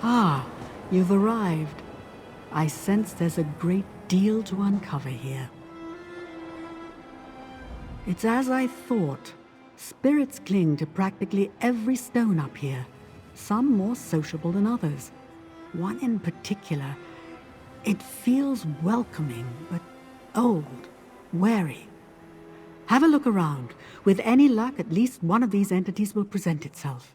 Ah, you've arrived. I sense there's a great deal to uncover here. It's as I thought. Spirits cling to practically every stone up here, some more sociable than others. One in particular, it feels welcoming, but old, wary. Have a look around. With any luck, at least one of these entities will present itself.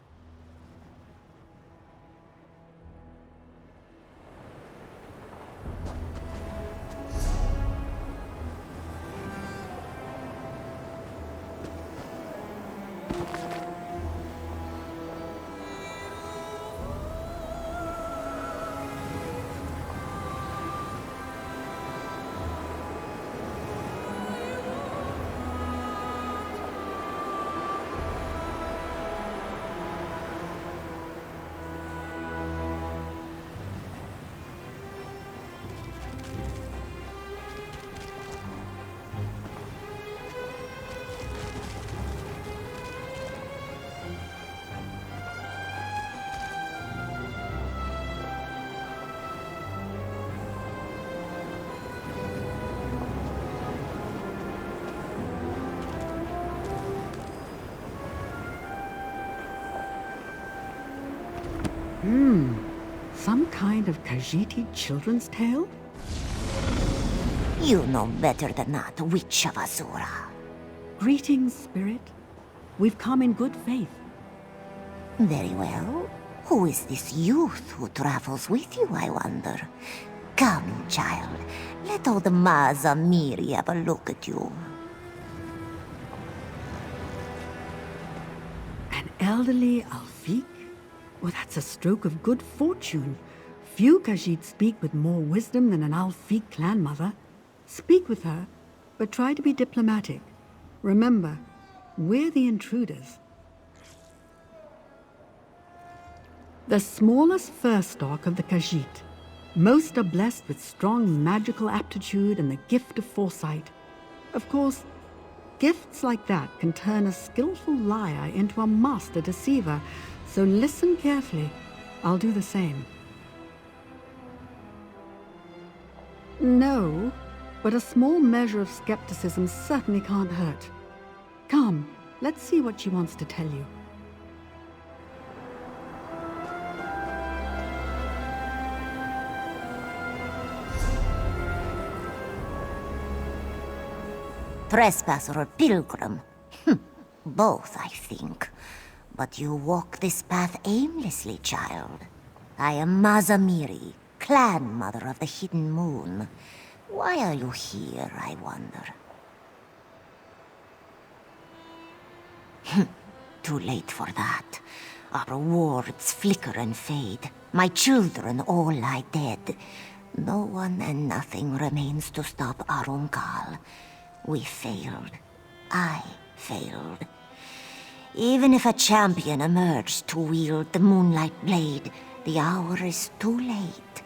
Some kind of Khajiit children's tale? You know better than not, Witch of Azura. Greetings, Spirit. We've come in good faith. Very well. Who is this youth who travels with you, I wonder? Come, child. Let old Maza Miri have a look at you. An elderly Alfiq? Well, that's a stroke of good fortune. Few Khajiit speak with more wisdom than an Alfiq clan mother. Speak with her, but try to be diplomatic. Remember, we're the intruders. The smallest fur stock of the Khajiit. Most are blessed with strong magical aptitude and the gift of foresight. Of course, gifts like that can turn a skillful liar into a master deceiver, so listen carefully. I'll do the same. No, but a small measure of skepticism certainly can't hurt. Come, let's see what she wants to tell you. Trespasser or pilgrim? Both, I think. But you walk this path aimlessly, child. I am Mazamiri, clan mother of the Hidden Moon. Why are you here, I wonder? Too late for that. Our rewards flicker and fade. My children all lie dead. No one and nothing remains to stop Arunkal. We failed. I failed. Even if a champion emerged to wield the Moonlight Blade, the hour is too late.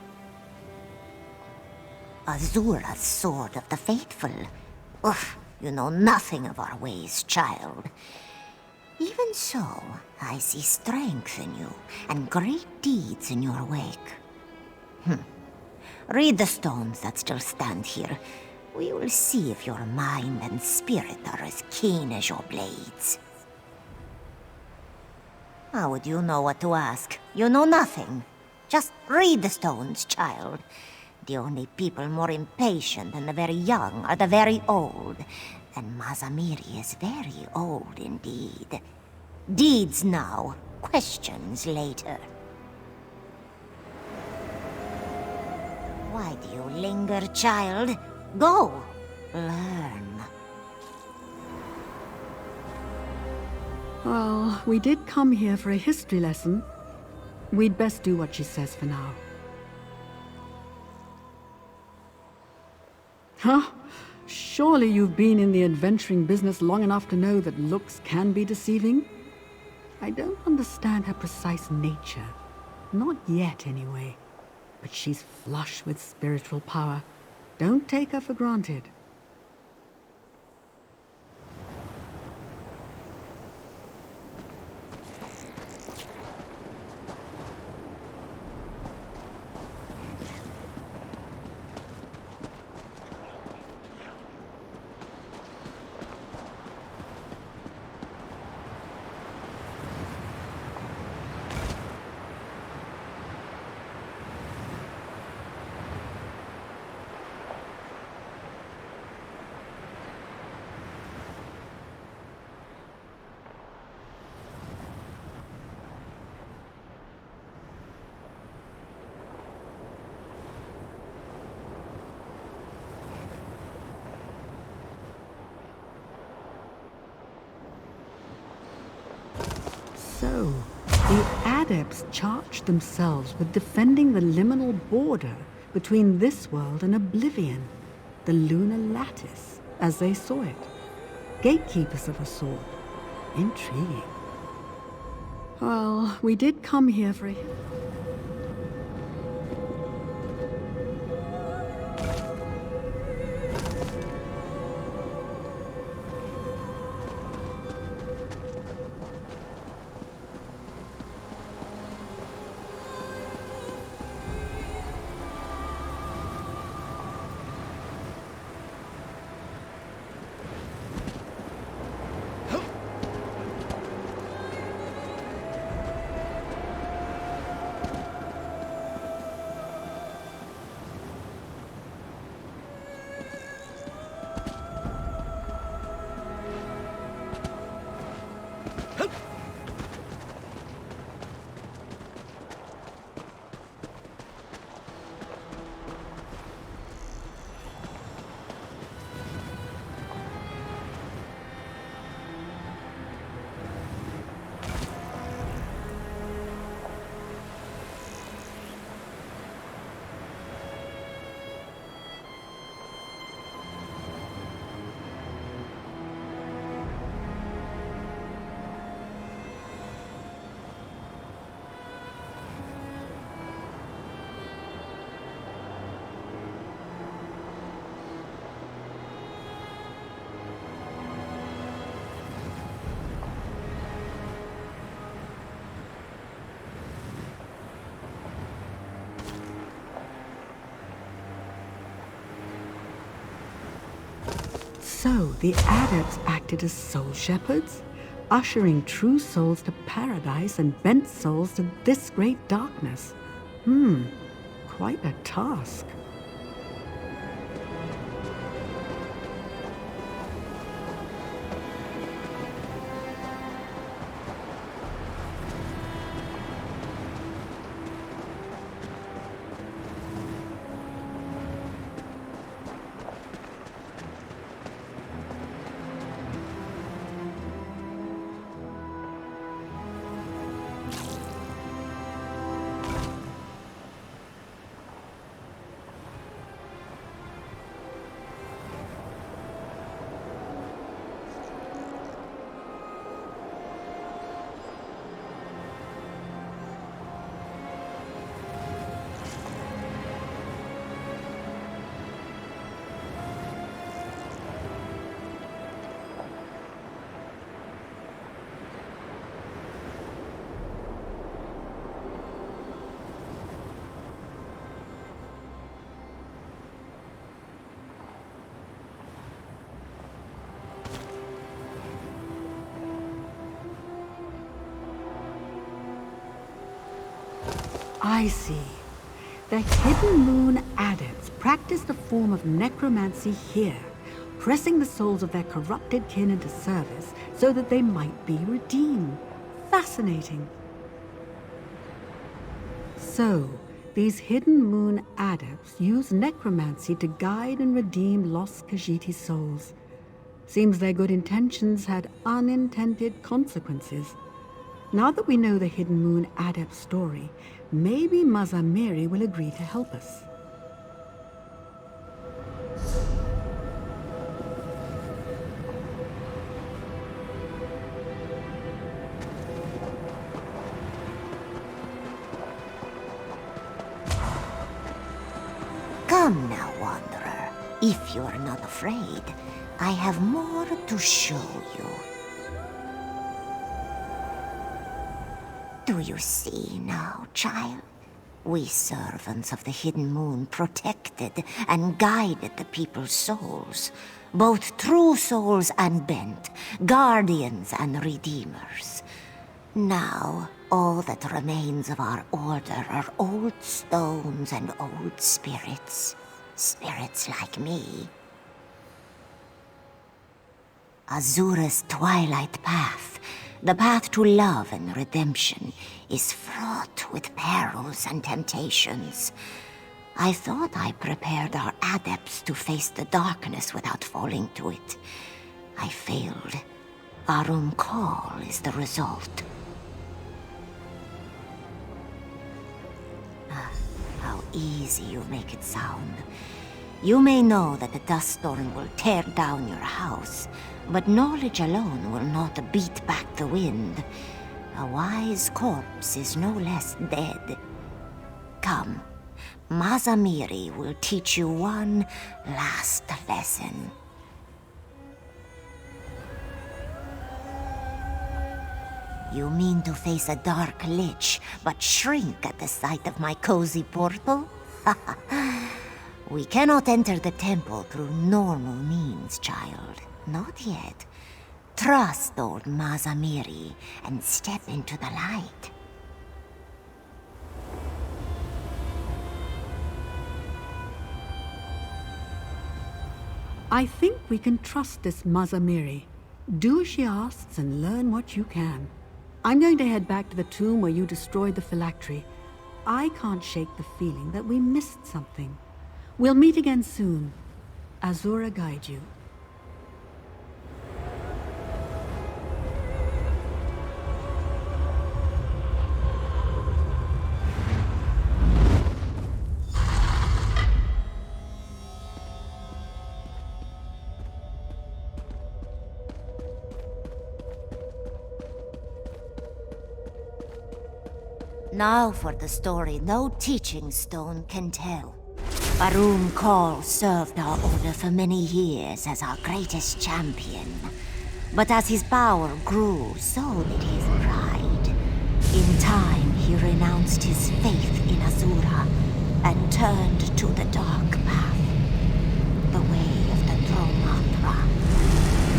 Azura's Sword of the Faithful. Oof, you know nothing of our ways, child. Even so, I see strength in you, and great deeds in your wake. Read the stones that still stand here. We will see if your mind and spirit are as keen as your blades. How would you know what to ask? You know nothing. Just read the stones, child. The only people more impatient than the very young are the very old. And Mazamiri is very old indeed. Deeds now, questions later. Why do you linger, child? Go! Learn. Well, we did come here for a history lesson. We'd best do what she says for now. Huh? Surely you've been in the adventuring business long enough to know that looks can be deceiving? I don't understand her precise nature. Not yet, anyway. But she's flush with spiritual power. Don't take her for granted. So, the Adepts charged themselves with defending the liminal border between this world and Oblivion, the lunar lattice, as they saw it. Gatekeepers of a sort. Intriguing. Well, we did come here for a... So, the Adepts acted as soul shepherds, ushering true souls to paradise and bent souls to this great darkness. Quite a task. I see. The Hidden Moon adepts practiced a form of necromancy here, pressing the souls of their corrupted kin into service so that they might be redeemed. Fascinating. So, these Hidden Moon adepts use necromancy to guide and redeem lost Khajiit souls. Seems their good intentions had unintended consequences. Now that we know the Hidden Moon adept story, maybe Mazamiri will agree to help us. Come now, Wanderer. If you're not afraid, I have more to show you. Do you see now, child? We servants of the Hidden Moon protected and guided the people's souls, both true souls and bent, guardians and redeemers. Now, all that remains of our order are old stones and old spirits. Spirits like me. Azura's twilight path, the path to love and redemption, is fraught with perils and temptations. I thought I prepared our adepts to face the darkness without falling to it. I failed. Arum Call is the result. How easy you make it sound. You may know that the dust storm will tear down your house, but knowledge alone will not beat back the wind. A wise corpse is no less dead. Come, Mazamiri will teach you one last lesson. You mean to face a dark lich, but shrink at the sight of my cozy portal? We cannot enter the temple through normal means, child. Not yet. Trust old Mazamiri and step into the light. I think we can trust this Mazamiri. Do as she asks and learn what you can. I'm going to head back to the tomb where you destroyed the phylactery. I can't shake the feeling that we missed something. We'll meet again soon. Azura guide you. Now for the story no teaching stone can tell. Arum Call served our order for many years as our greatest champion. But as his power grew, so did his pride. In time, he renounced his faith in Azura and turned to the dark path, the way of the Dromatra.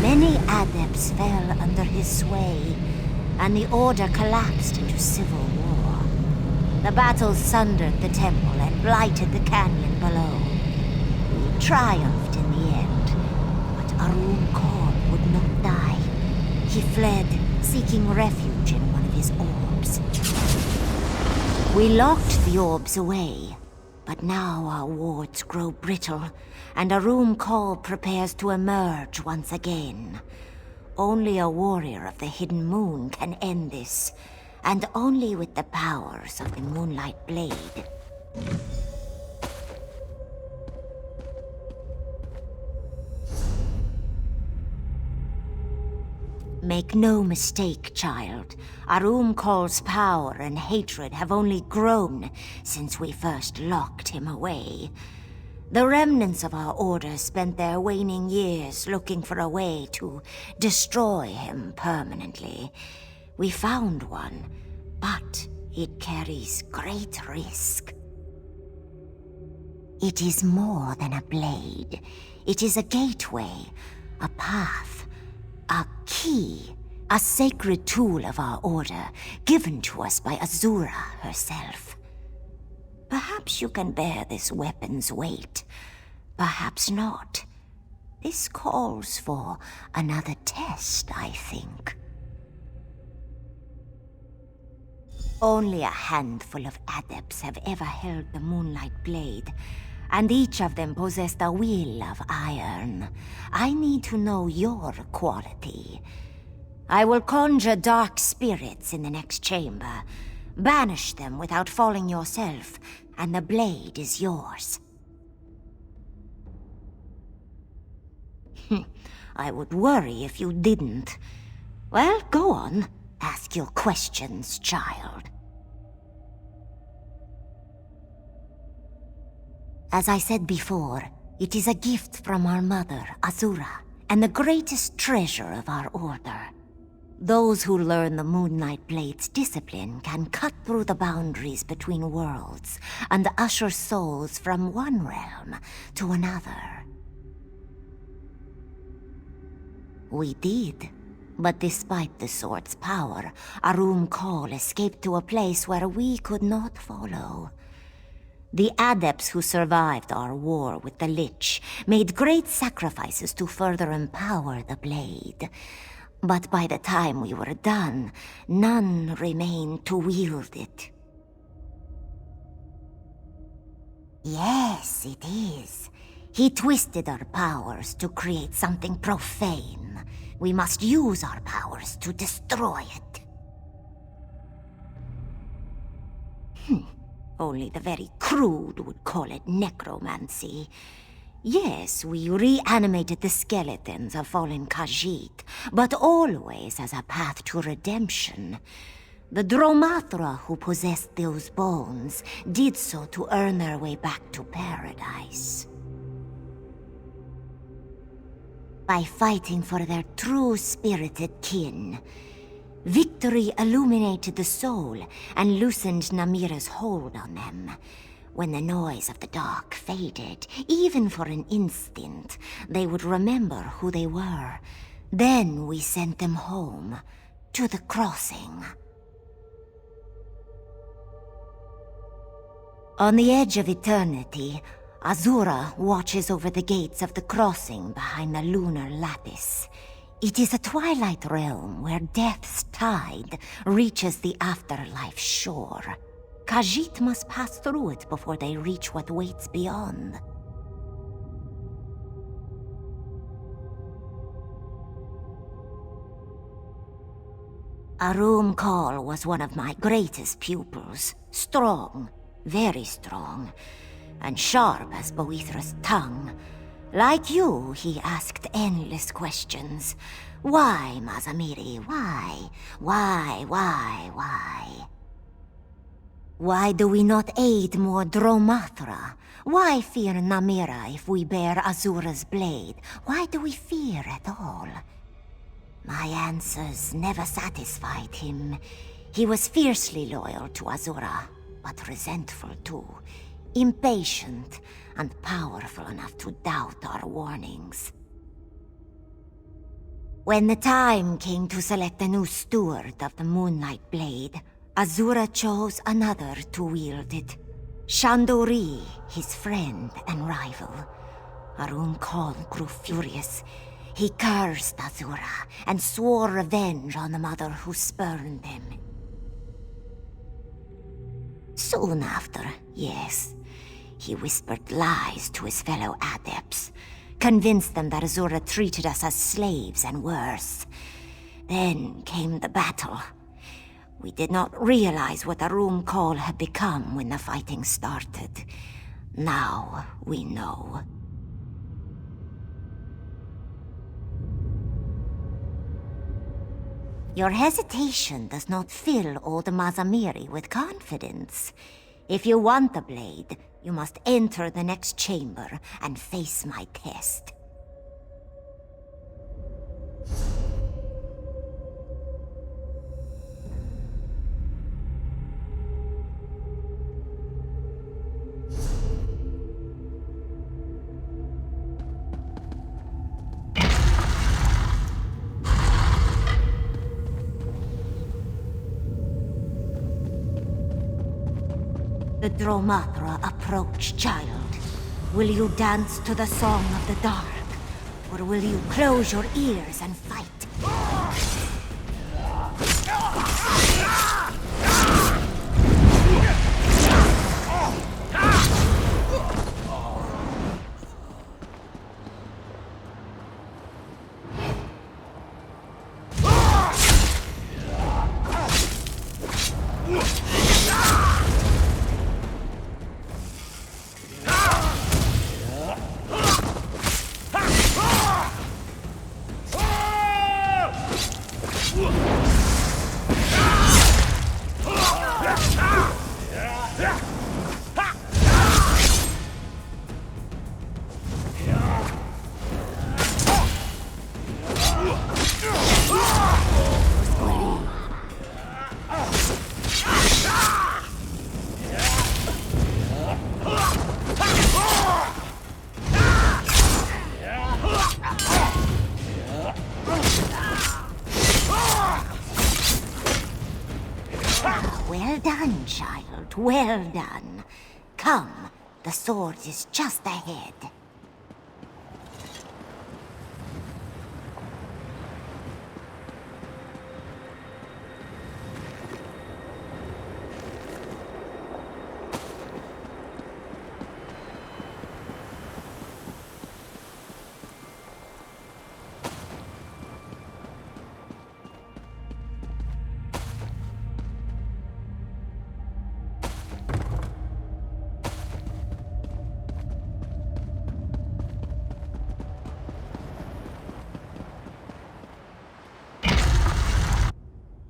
Many adepts fell under his sway, and the order collapsed into civil war. The battles sundered the temple and blighted the canyon below. We triumphed in the end, but Arum Call would not die. He fled, seeking refuge in one of his orbs. We locked the orbs away, but now our wards grow brittle, and Arum Call prepares to emerge once again. Only a warrior of the Hidden Moon can end this, and only with the powers of the Moonlight Blade. Make no mistake, child. Arum Call's power and hatred have only grown since we first locked him away. The remnants of our order spent their waning years looking for a way to destroy him permanently. We found one, but it carries great risk. It is more than a blade. It is a gateway, a path, a key, a sacred tool of our order, given to us by Azura herself. Perhaps you can bear this weapon's weight. Perhaps not. This calls for another test, I think. Only a handful of adepts have ever held the Moonlight Blade, and each of them possessed a will of iron. I need to know your quality. I will conjure dark spirits in the next chamber. Banish them without falling yourself, and the blade is yours. I would worry if you didn't. Well, go on. Ask your questions, child. As I said before, it is a gift from our mother, Azura, and the greatest treasure of our order. Those who learn the Moonlight Blade's discipline can cut through the boundaries between worlds and usher souls from one realm to another. We did, but despite the sword's power, Arum Kol escaped to a place where we could not follow. The adepts who survived our war with the Lich made great sacrifices to further empower the blade. But by the time we were done, none remained to wield it. Yes, it is. He twisted our powers to create something profane. We must use our powers to destroy it. Only the very crude would call it necromancy. Yes, we reanimated the skeletons of fallen Khajiit, but always as a path to redemption. The Dromathra who possessed those bones did so to earn their way back to paradise. By fighting for their true spirited kin, victory illuminated the soul and loosened Namira's hold on them. When the noise of the dark faded, even for an instant, they would remember who they were. Then we sent them home, to the crossing. On the edge of eternity, Azura watches over the gates of the crossing behind the lunar lattice. It is a twilight realm where death's tide reaches the afterlife shore. Khajiit must pass through it before they reach what waits beyond. Arum Kol was one of my greatest pupils. Strong, very strong, and sharp as Boethra's tongue. Like you, he asked endless questions. Why, Mazamiri, why? Why? Why do we not aid more Dromathra? Why fear Namira if we bear Azura's blade? Why do we fear at all? My answers never satisfied him. He was fiercely loyal to Azura, but resentful too. Impatient and powerful enough to doubt our warnings. When the time came to select a new steward of the Moonlight Blade, Azura chose another to wield it. Shandori, his friend and rival. Arum Kol grew furious. He cursed Azura and swore revenge on the mother who spurned him. Soon after, yes, he whispered lies to his fellow adepts, convinced them that Azura treated us as slaves and worse. Then came the battle. We did not realize what Arum Kol had become when the fighting started. Now we know. Your hesitation does not fill old Mazamiri with confidence. If you want the blade, you must enter the next chamber and face my test. the Dromatra approach, child? Will you dance to the song of the dark? Or will you close your ears and fight? Well done, child. Well done. Come, the sword is just ahead.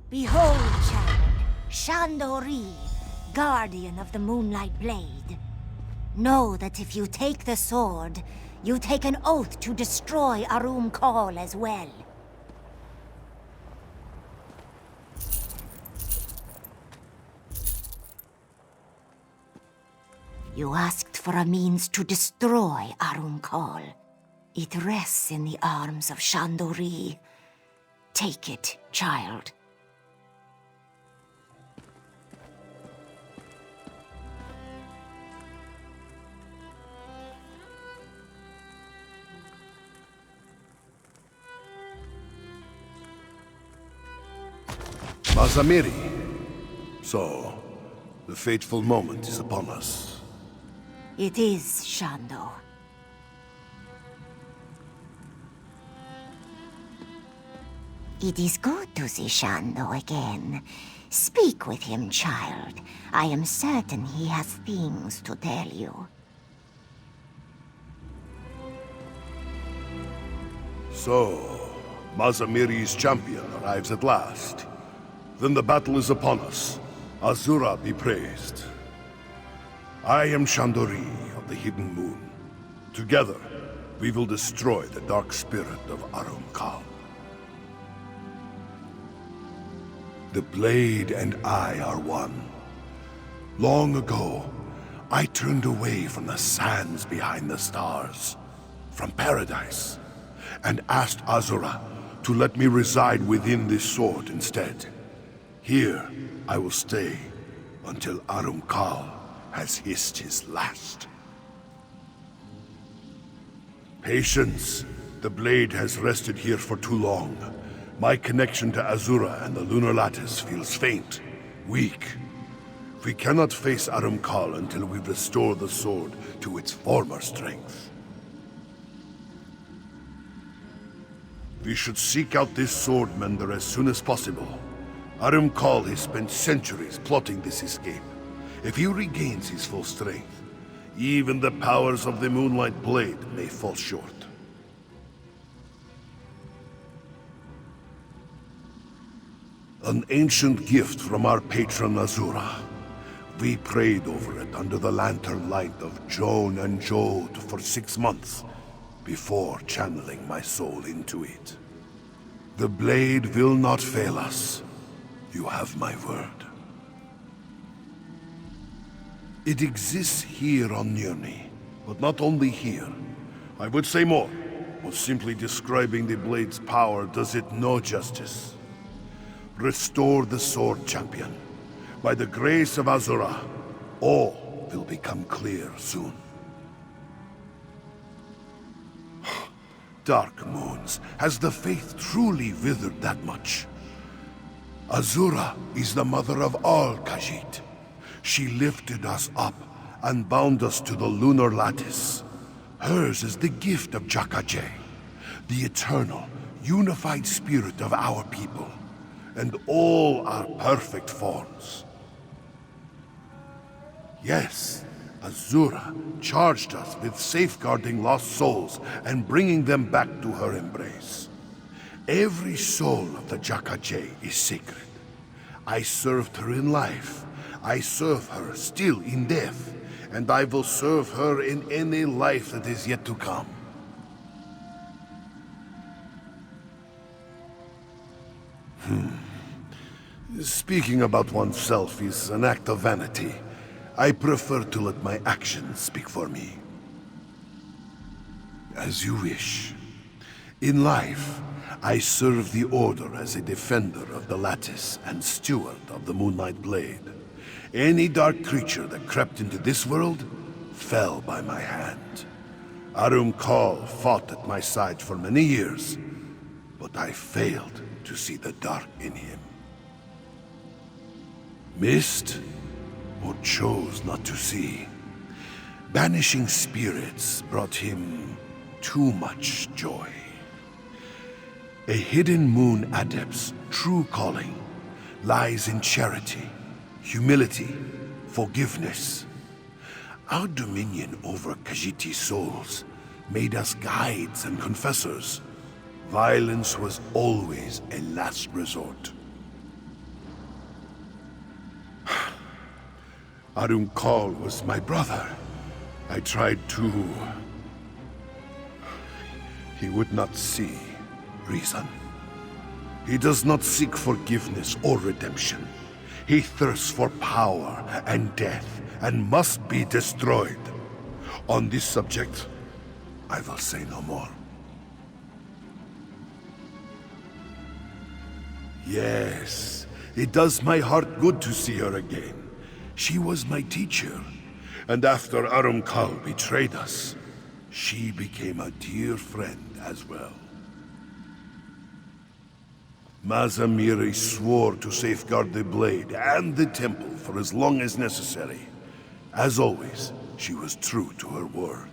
Behold, child, Shandori, guardian of the Moonlight Blade. Know that if you take the sword, you take an oath to destroy Arum Kal as well. You asked for a means to destroy Arum Kal. It rests in the arms of Shandori. Take it, child. Mazamiri. So, the fateful moment is upon us. It is, Shando. It is good to see Shando again. Speak with him, child. I am certain he has things to tell you. So, Mazamiri's champion arrives at last. Then the battle is upon us. Azura be praised. I am Shandori of the Hidden Moon. Together, we will destroy the dark spirit of Arum Kal. The blade and I are one. Long ago, I turned away from the sands behind the stars, from paradise, and asked Azura to let me reside within this sword instead. Here, I will stay until Arum Kal has hissed his last. Patience. The blade has rested here for too long. My connection to Azura and the lunar lattice feels faint, weak. We cannot face Arum Kal until we restore the sword to its former strength. We should seek out this sword mender as soon as possible. Arum Kal has spent centuries plotting this escape. If he regains his full strength, even the powers of the Moonlight Blade may fall short. An ancient gift from our patron Azura. We prayed over it under the lantern light of Joan and Jode for 6 months before channeling my soul into it. The blade will not fail us. You have my word. It exists here on Nirni, but not only here. I would say more, but simply describing the blade's power does it no justice. Restore the sword, champion. By the grace of Azura, all will become clear soon. Dark moons, has the faith truly withered that much? Azura is the mother of all Khajiit. She lifted us up and bound us to the lunar lattice. Hers is the gift of Jakajay, the eternal, unified spirit of our people, and all are perfect forms. Yes, Azura charged us with safeguarding lost souls and bringing them back to her embrace. Every soul of the Jakajay is sacred. I served her in life. I serve her still in death. And I will serve her in any life that is yet to come. Speaking about oneself is an act of vanity. I prefer to let my actions speak for me. As you wish. In life, I serve the Order as a defender of the Lattice and steward of the Moonlight Blade. Any dark creature that crept into this world fell by my hand. Arum Kal fought at my side for many years, but I failed to see the dark in him. Missed or chose not to see. Banishing spirits brought him too much joy. A hidden moon adept's true calling lies in charity, humility, forgiveness. Our dominion over Khajiiti souls made us guides and confessors. Violence was always a last resort. Arum Kal was my brother. I tried to... He would not see reason. He does not seek forgiveness or redemption. He thirsts for power and death, and must be destroyed. On this subject, I will say no more. Yes, it does my heart good to see her again. She was my teacher, and after Arum Kal betrayed us, she became a dear friend as well. Mazamiri swore to safeguard the blade and the temple for as long as necessary. As always, she was true to her word.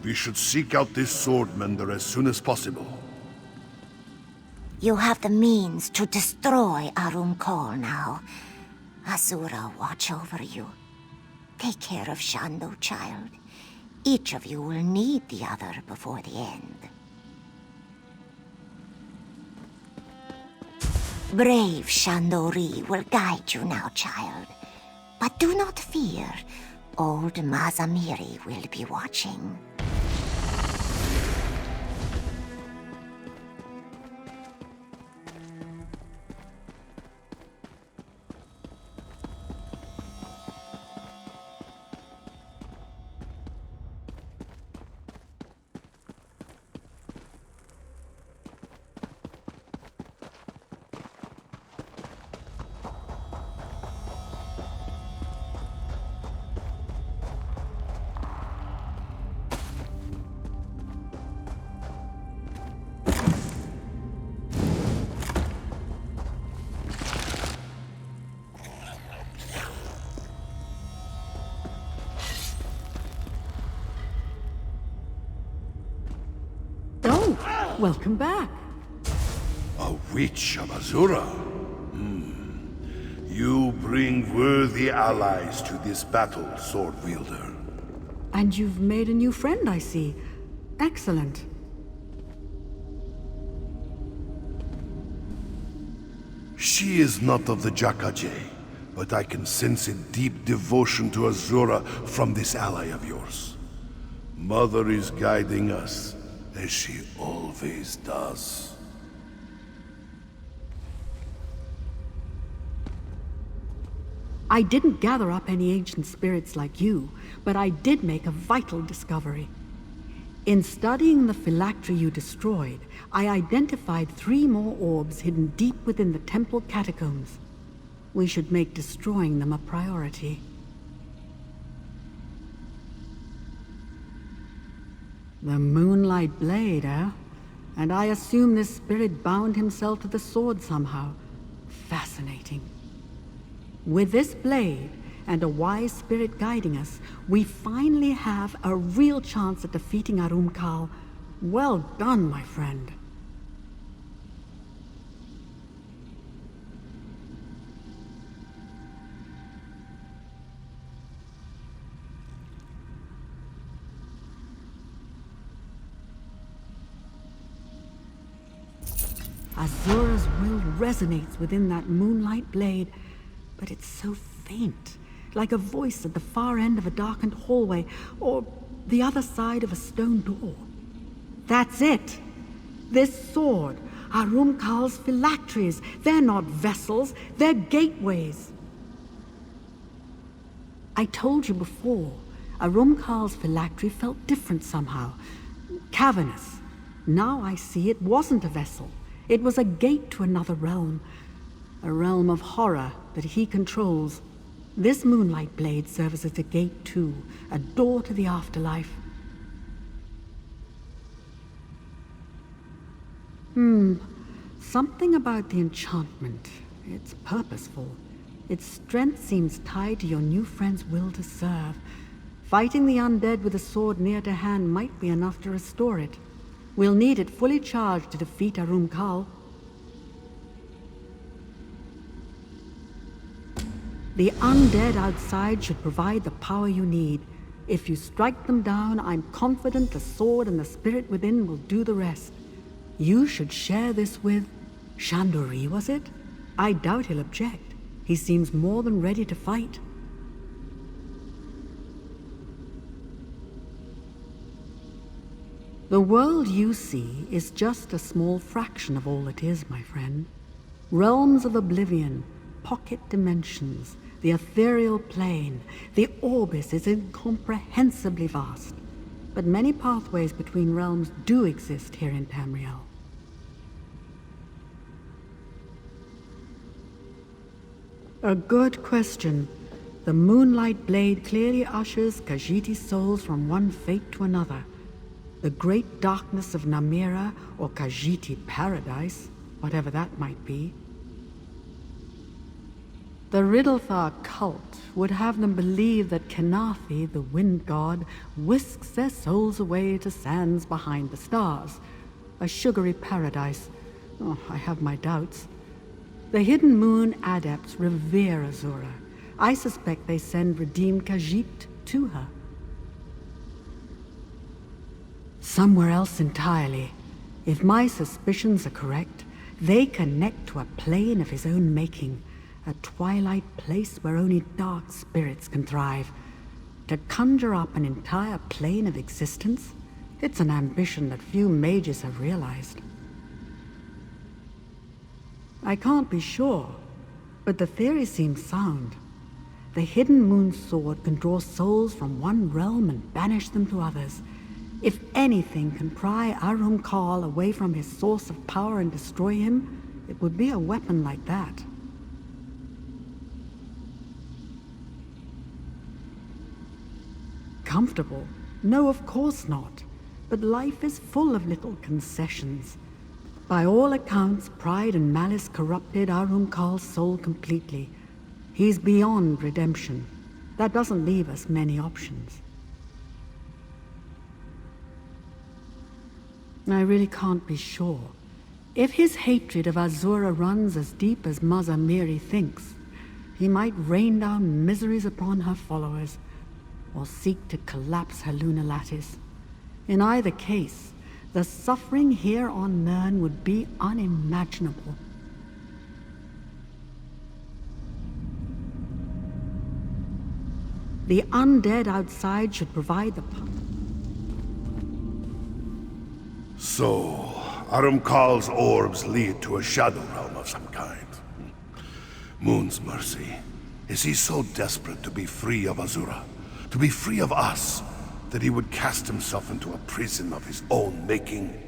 We should seek out this swordmender as soon as possible. You have the means to destroy Arum Kal now. Azura, watch over you. Take care of Shando, child. Each of you will need the other before the end. Brave Shandori will guide you now, child. But do not fear. Old Mazamiri will be watching. Welcome back. A witch of Azura? You bring worthy allies to this battle, sword wielder. And you've made a new friend, I see. Excellent. She is not of the Jakajay, but I can sense a deep devotion to Azura from this ally of yours. Mother is guiding us, as she always does. I didn't gather up any ancient spirits like you, but I did make a vital discovery. In studying the phylactery you destroyed, I identified 3 more orbs hidden deep within the temple catacombs. We should make destroying them a priority. The Moonlight Blade, eh? And I assume this spirit bound himself to the sword somehow. Fascinating. With this blade, and a wise spirit guiding us, we finally have a real chance at defeating Arumkal. Well done, my friend. Azura's will resonates within that moonlight blade, but it's so faint, like a voice at the far end of a darkened hallway, or the other side of a stone door. That's it! This sword, Arumkal's phylacteries, they're not vessels, they're gateways. I told you before, Arumkal's phylactery felt different somehow, cavernous. Now I see it wasn't a vessel. It was a gate to another realm, a realm of horror that he controls. This moonlight blade serves as a gate too, a door to the afterlife. Something about the enchantment. It's purposeful. Its strength seems tied to your new friend's will to serve. Fighting the undead with a sword near to hand might be enough to restore it. We'll need it fully charged to defeat Arumkal. The undead outside should provide the power you need. If you strike them down, I'm confident the sword and the spirit within will do the rest. You should share this with Shandori, was it? I doubt he'll object. He seems more than ready to fight. The world you see is just a small fraction of all it is, my friend. Realms of oblivion, pocket dimensions, the ethereal plane, the orbis is incomprehensibly vast. But many pathways between realms do exist here in Tamriel. A good question. The Moonlight Blade clearly ushers Khajiiti's souls from one fate to another. The great darkness of Namira, or Khajiiti Paradise, whatever that might be. The Riddlethar cult would have them believe that Kenathi, the wind god, whisks their souls away to sands behind the stars. A sugary paradise. Oh, I have my doubts. The Hidden Moon adepts revere Azura. I suspect they send redeemed Khajiit to her. Somewhere else entirely. If my suspicions are correct, they connect to a plane of his own making, a twilight place where only dark spirits can thrive. To conjure up an entire plane of existence, it's an ambition that few mages have realized. I can't be sure, but the theory seems sound. The Hidden Moon Sword can draw souls from one realm and banish them to others. If anything can pry Arumkal away from his source of power and destroy him, it would be a weapon like that. Comfortable? No, of course not. But life is full of little concessions. By all accounts, pride and malice corrupted Arumkal's soul completely. He's beyond redemption. That doesn't leave us many options. I really can't be sure. If his hatred of Azura runs as deep as Maza Miri thinks, he might rain down miseries upon her followers, or seek to collapse her lunar lattice. In either case, the suffering here on Nirn would be unimaginable. The undead outside should provide the So, Arumkal's orbs lead to a shadow realm of some kind. Moon's mercy. Is he so desperate to be free of Azura? To be free of us? that he would cast himself into a prison of his own making.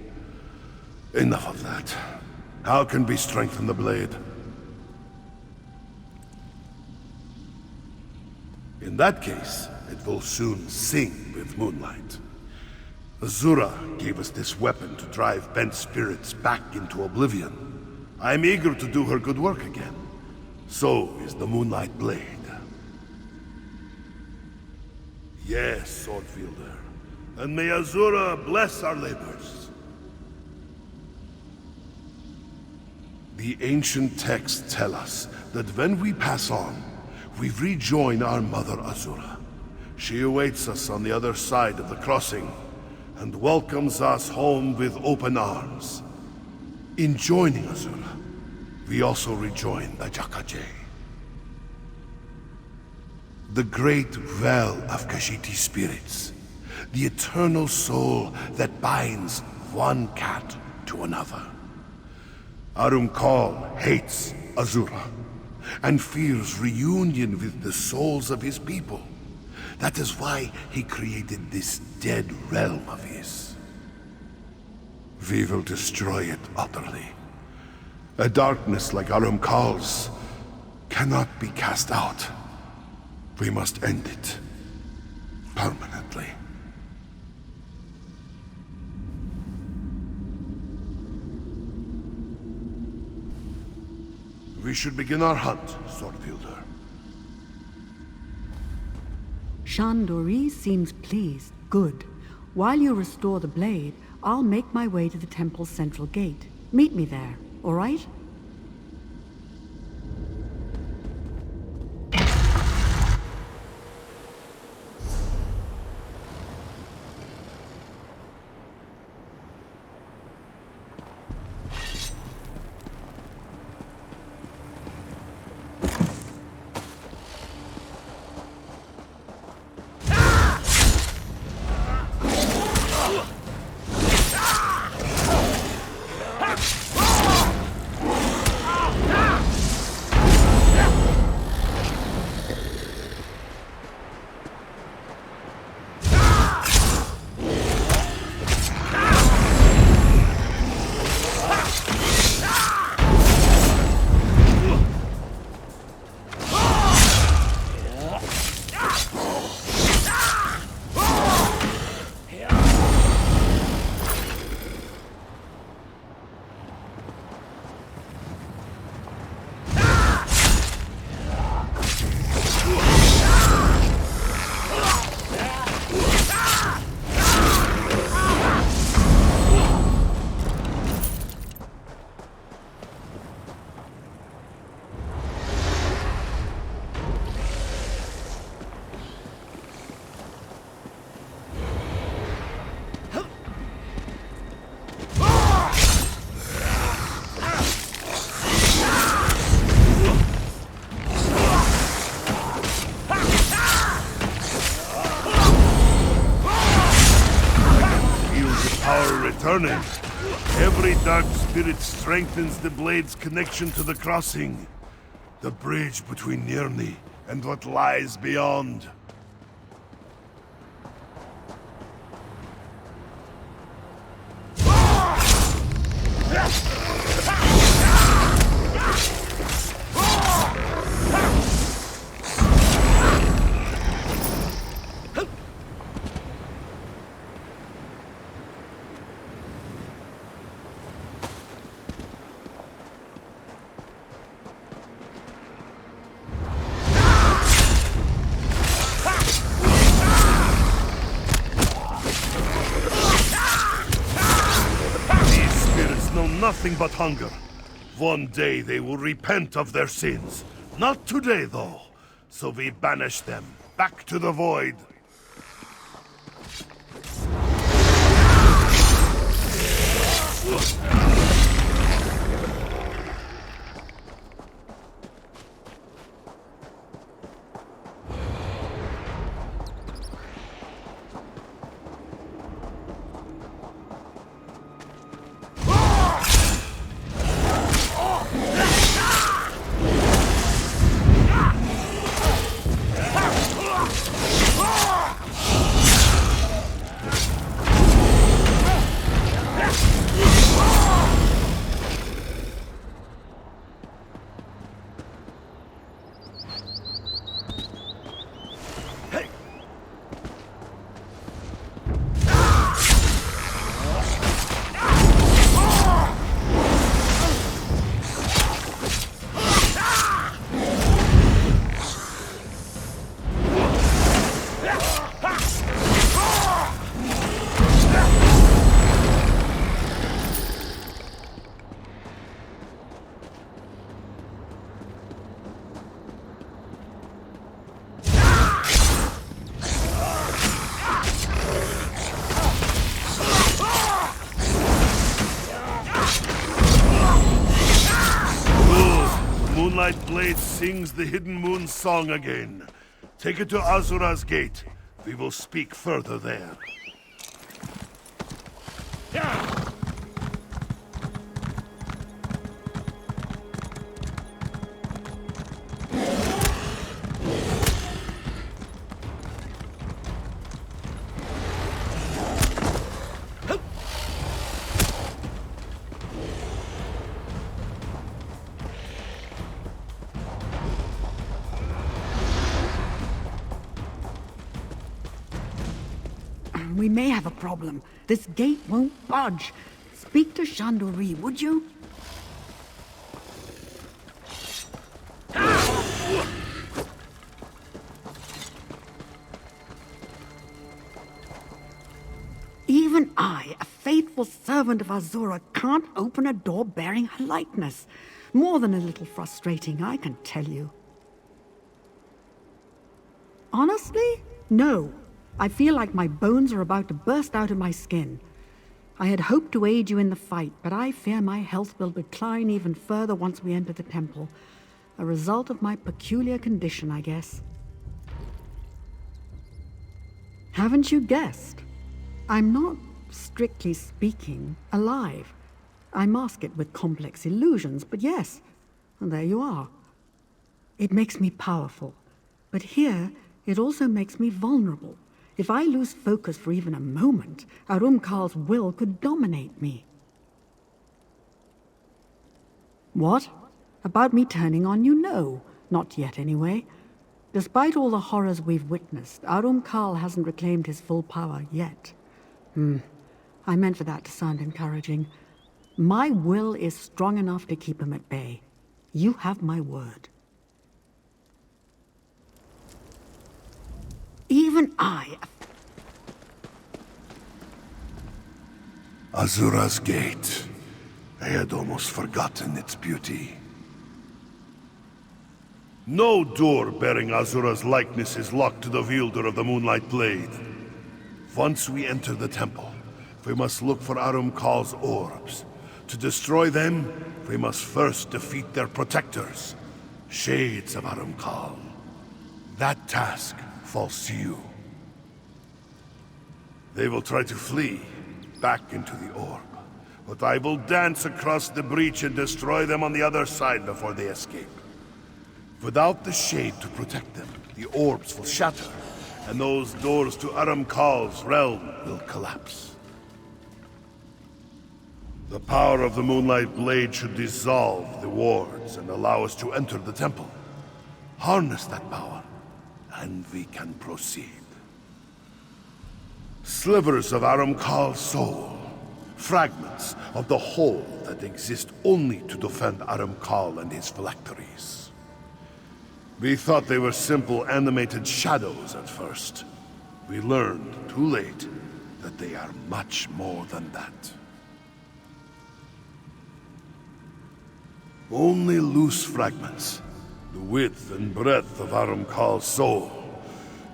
Enough of that. How can we strengthen the blade? In that case, it will soon sing with moonlight. Azura gave us this weapon to drive bent spirits back into oblivion. I am eager to do her good work again. So is the Moonlight Blade. Yes, Swordfielder. And may Azura bless our labors. The ancient texts tell us that when we pass on, we rejoin our mother Azura. She awaits us on the other side of the crossing and welcomes us home with open arms. In joining Azura, we also rejoin the Jakajay. The great well of Khajiit spirits, the eternal soul that binds one cat to another. Arumkal hates Azura and fears reunion with the souls of his people. That is why he created this dead realm of his. We will destroy it utterly. A darkness like Arumkal's cannot be cast out. We must end it permanently. We should begin our hunt, Swordfielder. Shandori seems pleased. Good. While you restore the blade, I'll make my way to the temple's central gate. Meet me there, all right? Returning. Every dark spirit strengthens the blade's connection to the crossing. The bridge between Nirni and what lies beyond. Nothing but hunger. One day they will repent of their sins. Not today, though. So we banish them back to the void. Moonlight Blade sings the Hidden Moon song again. Take it to Azura's gate. We will speak further there. We may have a problem. This gate won't budge. Speak to Chandori, would you? Even I, a faithful servant of Azura, can't open a door bearing her likeness. More than a little frustrating, I can tell you. Honestly, no. I feel like my bones are about to burst out of my skin. I had hoped to aid you in the fight, but I fear my health will decline even further once we enter the temple. A result of my peculiar condition, I guess. Haven't you guessed? I'm not, strictly speaking, alive. I mask it with complex illusions, but yes, and there you are. It makes me powerful, but here it also makes me vulnerable. If I lose focus for even a moment, Arumkal's will could dominate me. What? About me turning on you? No. Not yet, anyway. Despite all the horrors we've witnessed, Arumkal hasn't reclaimed his full power yet. I meant for that to sound encouraging. My will is strong enough to keep him at bay. You have my word. Even I... Azura's gate. I had almost forgotten its beauty. No door bearing Azura's likeness is locked to the wielder of the Moonlight Blade. Once we enter the temple, we must look for Arumkal's orbs. To destroy them, we must first defeat their protectors, Shades of Arumkal. That task falls to you. They will try to flee back into the orb, but I will dance across the breach and destroy them on the other side before they escape. Without the shade to protect them, the orbs will shatter, and those doors to Arumkal's realm will collapse. The power of the Moonlight Blade should dissolve the wards and allow us to enter the temple. Harness that power, and we can proceed. Slivers of Arumkal's soul, fragments of the whole that exist only to defend Arumkal and his phylacteries. We thought they were simple animated shadows at first. We learned, too late, that they are much more than that. Only loose fragments, the width and breadth of Arumkal's soul.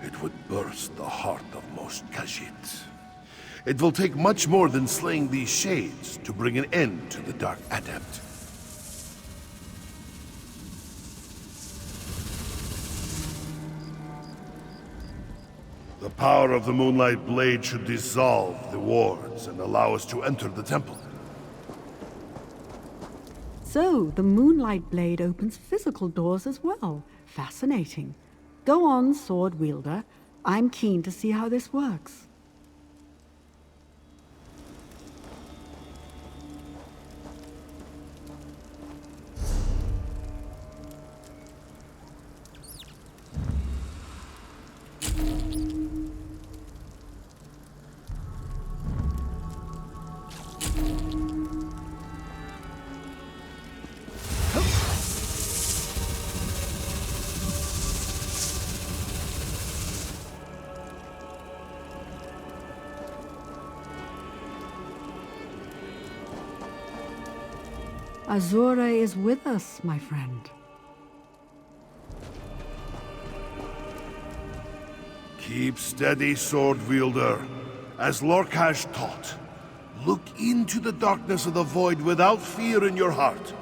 It would burst the heart of most Khajiit. It will take much more than slaying these shades to bring an end to the Dark Adept. The power of the Moonlight Blade should dissolve the wards and allow us to enter the temple. So, the Moonlight Blade opens physical doors as well. Fascinating. Go on, sword wielder. I'm keen to see how this works. Azura is with us, my friend. Keep steady, sword wielder. As Lorcash taught, look into the darkness of the void without fear in your heart,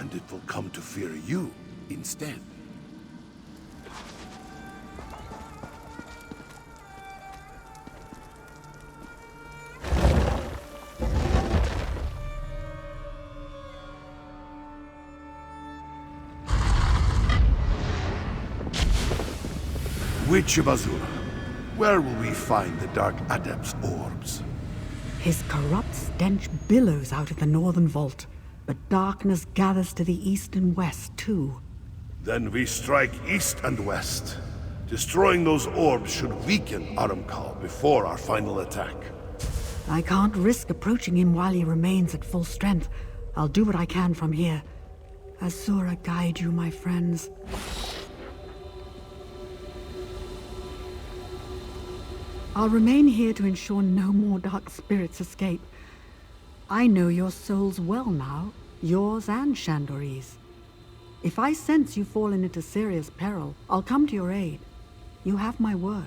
and it will come to fear you instead. Witch of Azura, where will we find the Dark Adept's orbs? His corrupt stench billows out of the northern vault, but darkness gathers to the east and west, too. Then we strike east and west. Destroying those orbs should weaken Aramkal before our final attack. I can't risk approaching him while he remains at full strength. I'll do what I can from here. Azura guide you, my friends. I'll remain here to ensure no more dark spirits escape. I know your souls well now, yours and Chandori's. If I sense you've fallen into serious peril, I'll come to your aid. You have my word.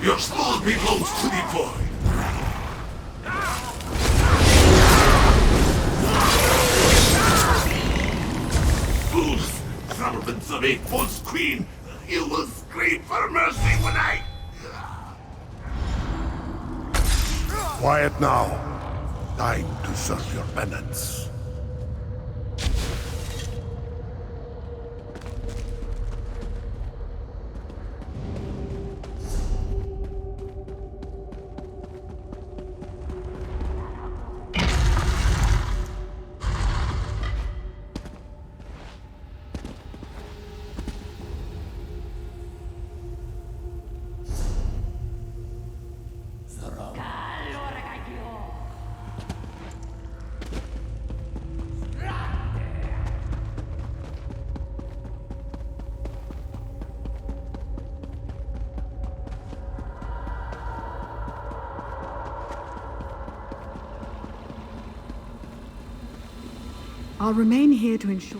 Your soul belongs to the void. Fools! Servants of a false queen! You will scream for mercy when I... Quiet now. Time to serve your penance. I'll remain here to ensure...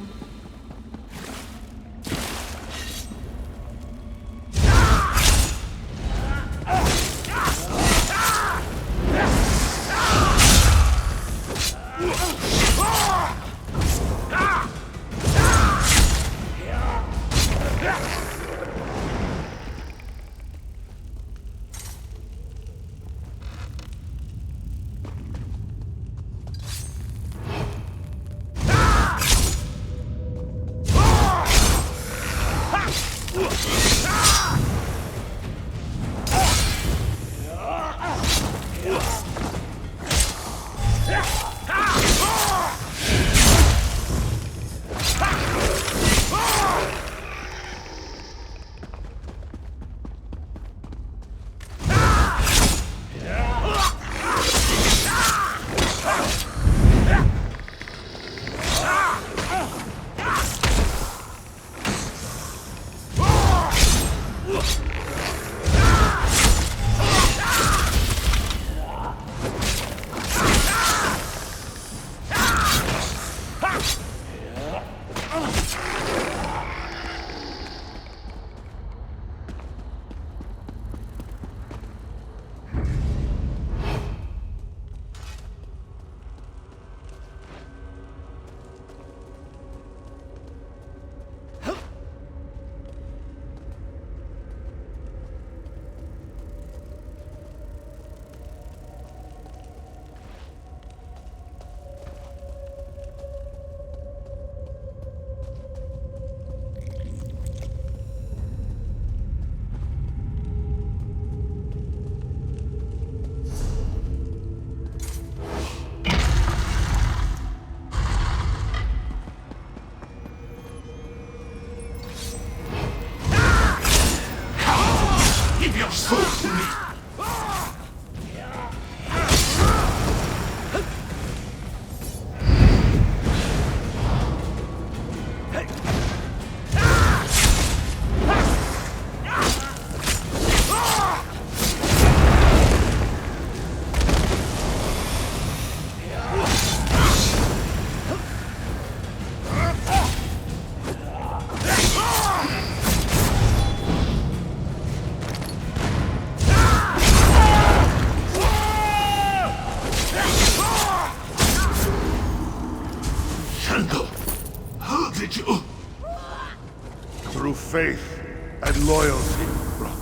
Through faith and loyalty, brother.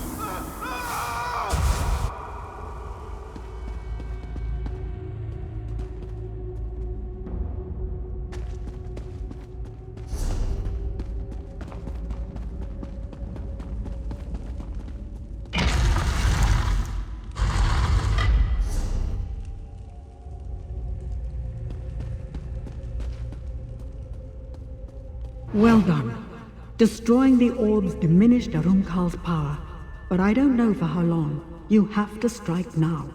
Well done. Destroying the orbs diminished Arunkal's power, but I don't know for how long. You have to strike now.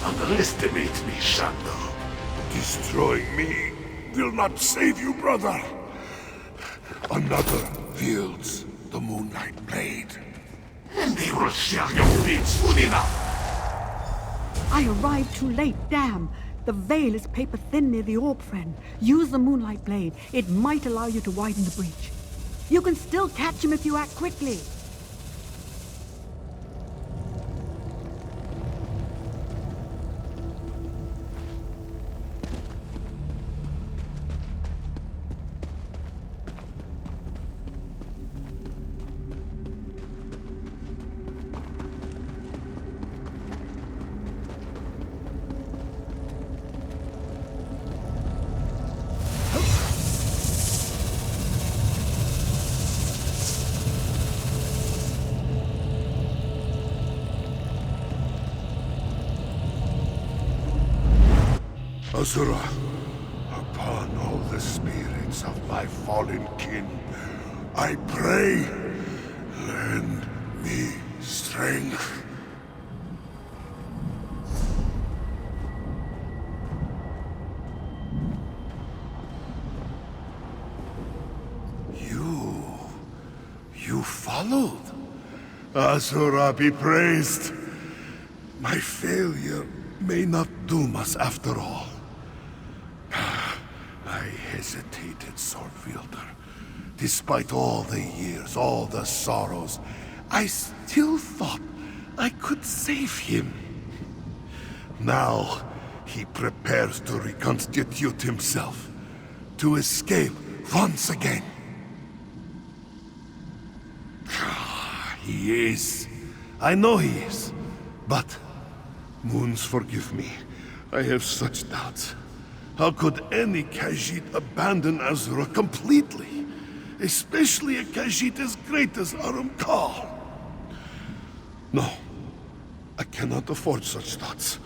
Underestimate me, Shadow. Destroying me will not save you, brother. Another wields the Moonlight Blade. And they will share your fate soon enough. I arrived too late, damn. The veil is paper thin near the orb, friend. Use the Moonlight Blade. It might allow you to widen the breach. You can still catch him if you act quickly. Azura, upon all the spirits of my fallen kin, I pray, lend me strength. You followed? Azura be praised. My failure may not doom us after all. I hesitated, sword wielder. Despite all the years, all the sorrows, I still thought I could save him. Now, he prepares to reconstitute himself, to escape once again. He is. I know he is. But, moons forgive me. I have such doubts. How could any Khajiit abandon Azura completely? Especially a Khajiit as great as Arumkar. No. I cannot afford such thoughts.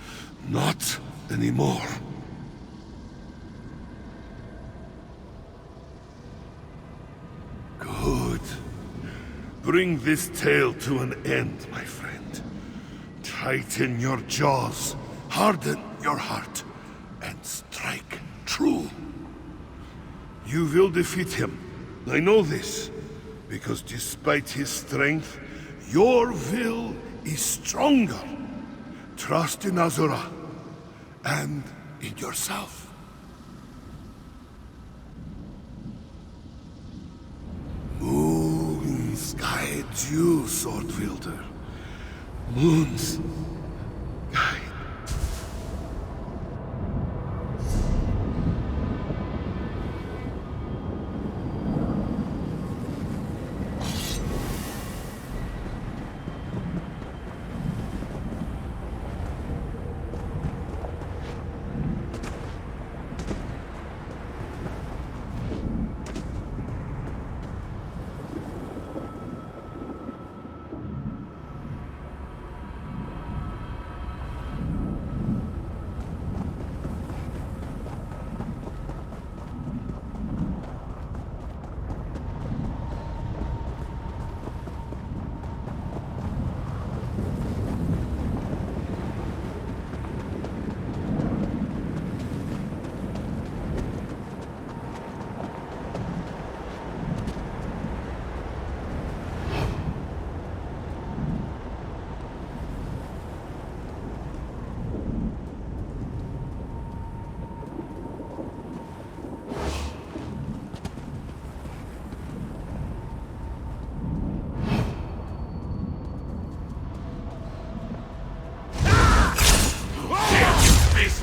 Not anymore. Good. Bring this tale to an end, my friend. Tighten your jaws, harden your heart, and strike true. You will defeat him. I know this, because despite his strength, your will is stronger. Trust in Azura, and in yourself. Moons guide you, sword wielder. Moons guide.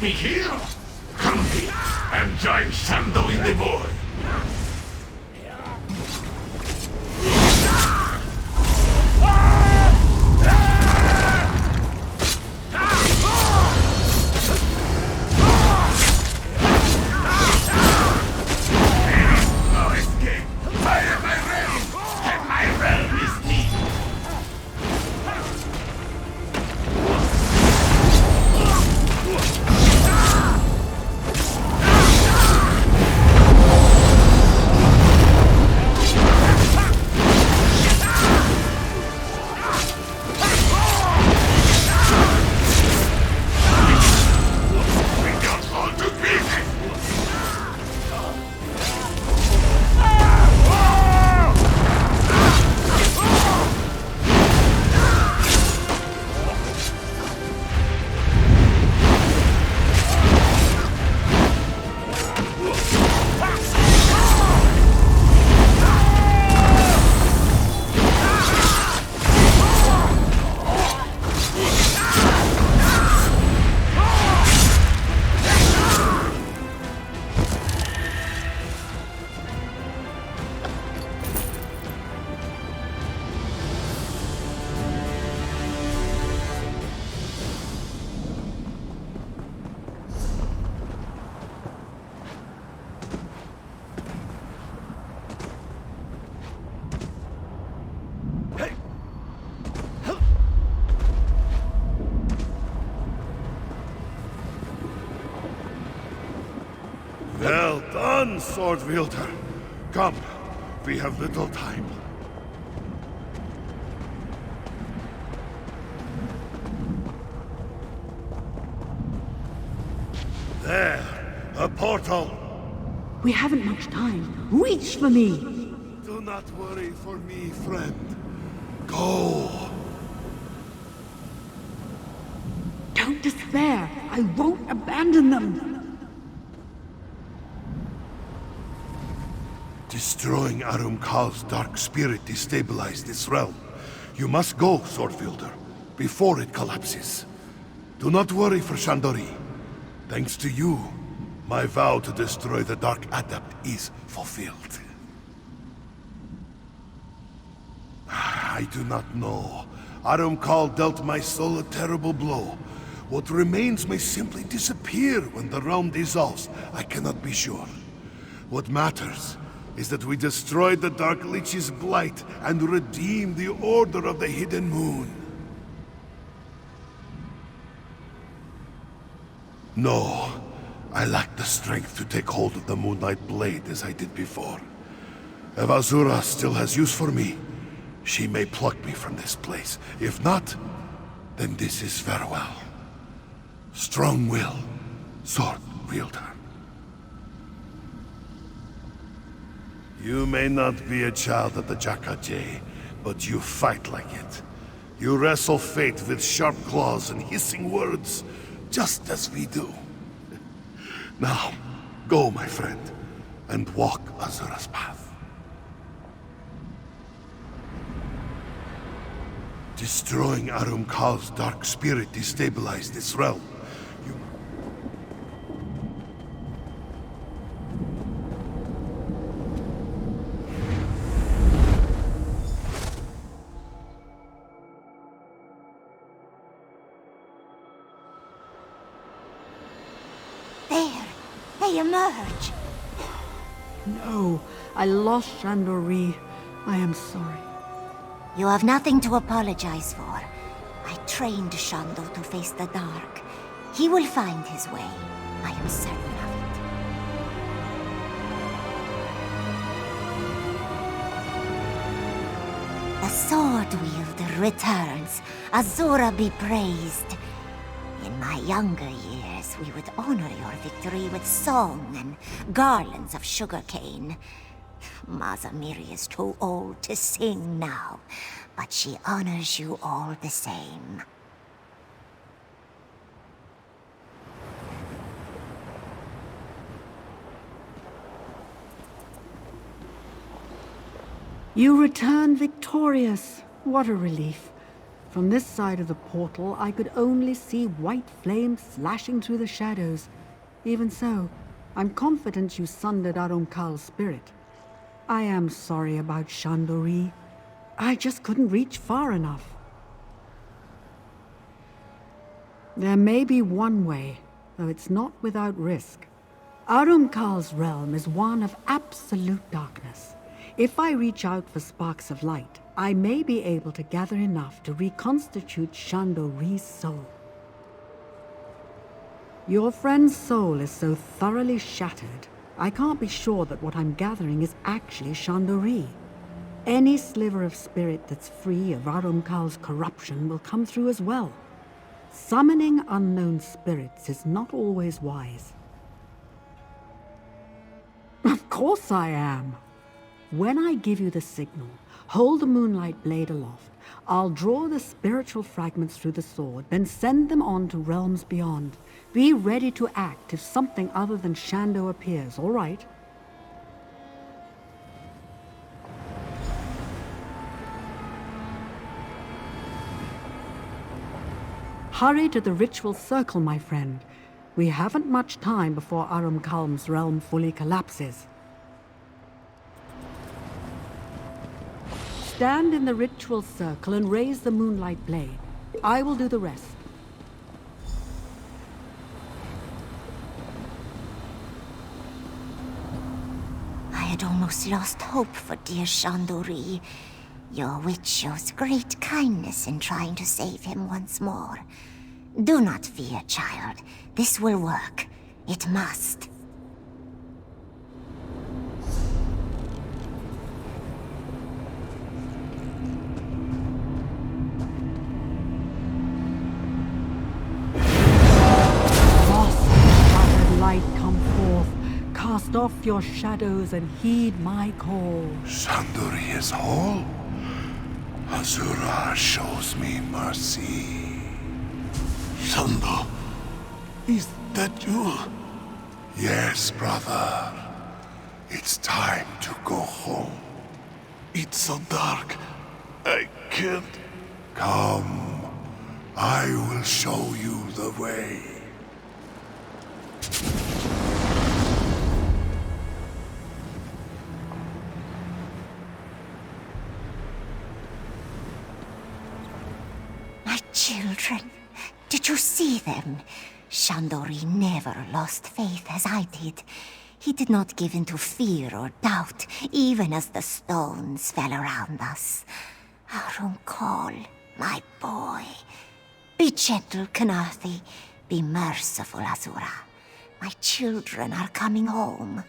Me here? Come here and join Sando in the void. Run, sword wielder! Come, we have little time. There, a portal! We haven't much time. Reach for me! Do not worry for me, friend. Go! Don't despair. I won't abandon them. Destroying Kal's dark spirit destabilized this realm. You must go, sword wielder, before it collapses. Do not worry for Shandori. Thanks to you, my vow to destroy the Dark Adept is fulfilled. I do not know. Kal dealt my soul a terrible blow. What remains may simply disappear when the realm dissolves. I cannot be sure. What matters is that we destroyed the Dark Lich's blight and redeemed the Order of the Hidden Moon. No, I lack the strength to take hold of the Moonlight Blade as I did before. If Azura still has use for me, she may pluck me from this place. If not, then this is farewell. Strong will, sword wielder. You may not be a child of the Jakaje, but you fight like it. You wrestle fate with sharp claws and hissing words, just as we do. Now, go, my friend, and walk Azura's path. Destroying Kal's dark spirit destabilized this realm. They emerge. No, I lost Shandori. I am sorry. You have nothing to apologize for. I trained Shando to face the dark. He will find his way. I am certain of it. The sword wielder returns. Azura be praised. In my younger years, we would honor your victory with song and garlands of sugarcane. Mazamiri is too old to sing now, but she honors you all the same. You return victorious. What a relief. From this side of the portal, I could only see white flames slashing through the shadows. Even so, I'm confident you sundered Kal's spirit. I am sorry about Shandori. I just couldn't reach far enough. There may be one way, though it's not without risk. Kal's realm is one of absolute darkness. If I reach out for sparks of light, I may be able to gather enough to reconstitute Shandori's soul. Your friend's soul is so thoroughly shattered, I can't be sure that what I'm gathering is actually Shandori. Any sliver of spirit that's free of Kal's corruption will come through as well. Summoning unknown spirits is not always wise. Of course I am. When I give you the signal, hold the Moonlight Blade aloft. I'll draw the spiritual fragments through the sword, then send them on to realms beyond. Be ready to act if something other than Shando appears, all right? Hurry to the ritual circle, my friend. We haven't much time before Kal's realm fully collapses. Stand in the ritual circle and raise the Moonlight Blade. I will do the rest. I had almost lost hope for dear Shandori. Your witch shows great kindness in trying to save him once more. Do not fear, child. This will work. It must. off your shadows and heed my call. Shandori's hall? Azura shows me mercy. Shando, is that you? Yes, brother. It's time to go home. It's so dark. I can't. Come. I will show you the way. My children, did you see them? Shandori never lost faith as I did. He did not give in to fear or doubt, even as the stones fell around us. Call, my boy. Be gentle, Kanathi. Be merciful, Azura. My children are coming home.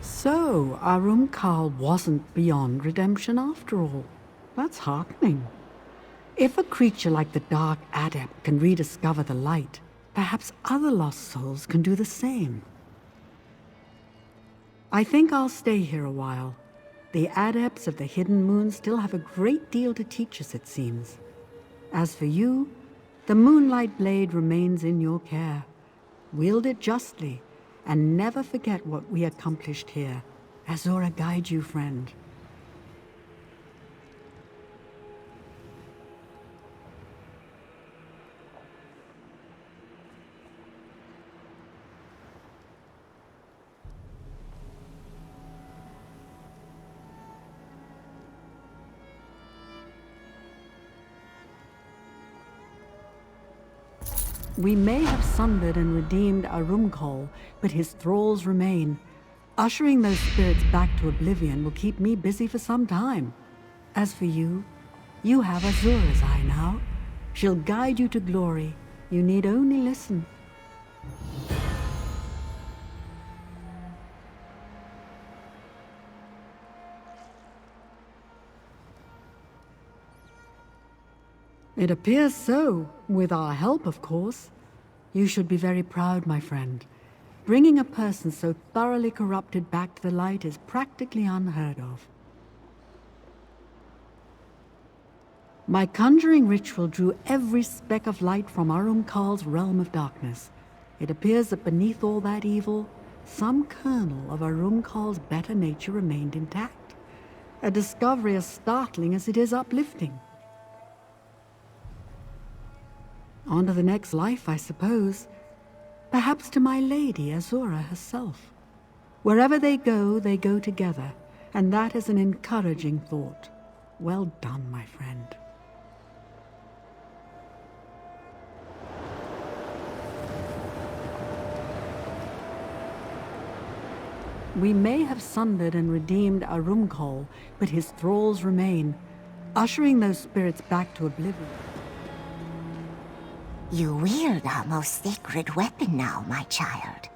So, Kal wasn't beyond redemption after all. That's heartening. If a creature like the Dark Adept can rediscover the light, perhaps other lost souls can do the same. I think I'll stay here a while. The Adepts of the Hidden Moon still have a great deal to teach us, it seems. As for you, the Moonlight Blade remains in your care. Wield it justly, and never forget what we accomplished here. Azura guide you, friend. We may have sundered and redeemed Arumkol, but his thralls remain. Ushering those spirits back to oblivion will keep me busy for some time. As for you, you have Azura's eye now. She'll guide you to glory. You need only listen. It appears so, with our help, of course. You should be very proud, my friend. Bringing a person so thoroughly corrupted back to the light is practically unheard of. My conjuring ritual drew every speck of light from Arumkal's realm of darkness. It appears that beneath all that evil, some kernel of Arumkal's better nature remained intact. A discovery as startling as it is uplifting. On to the next life, I suppose. Perhaps to my lady, Azura herself. Wherever they go together, and that is an encouraging thought. Well done, my friend. We may have sundered and redeemed Arumkol, but his thralls remain, ushering those spirits back to oblivion. You wield our most sacred weapon now, my child.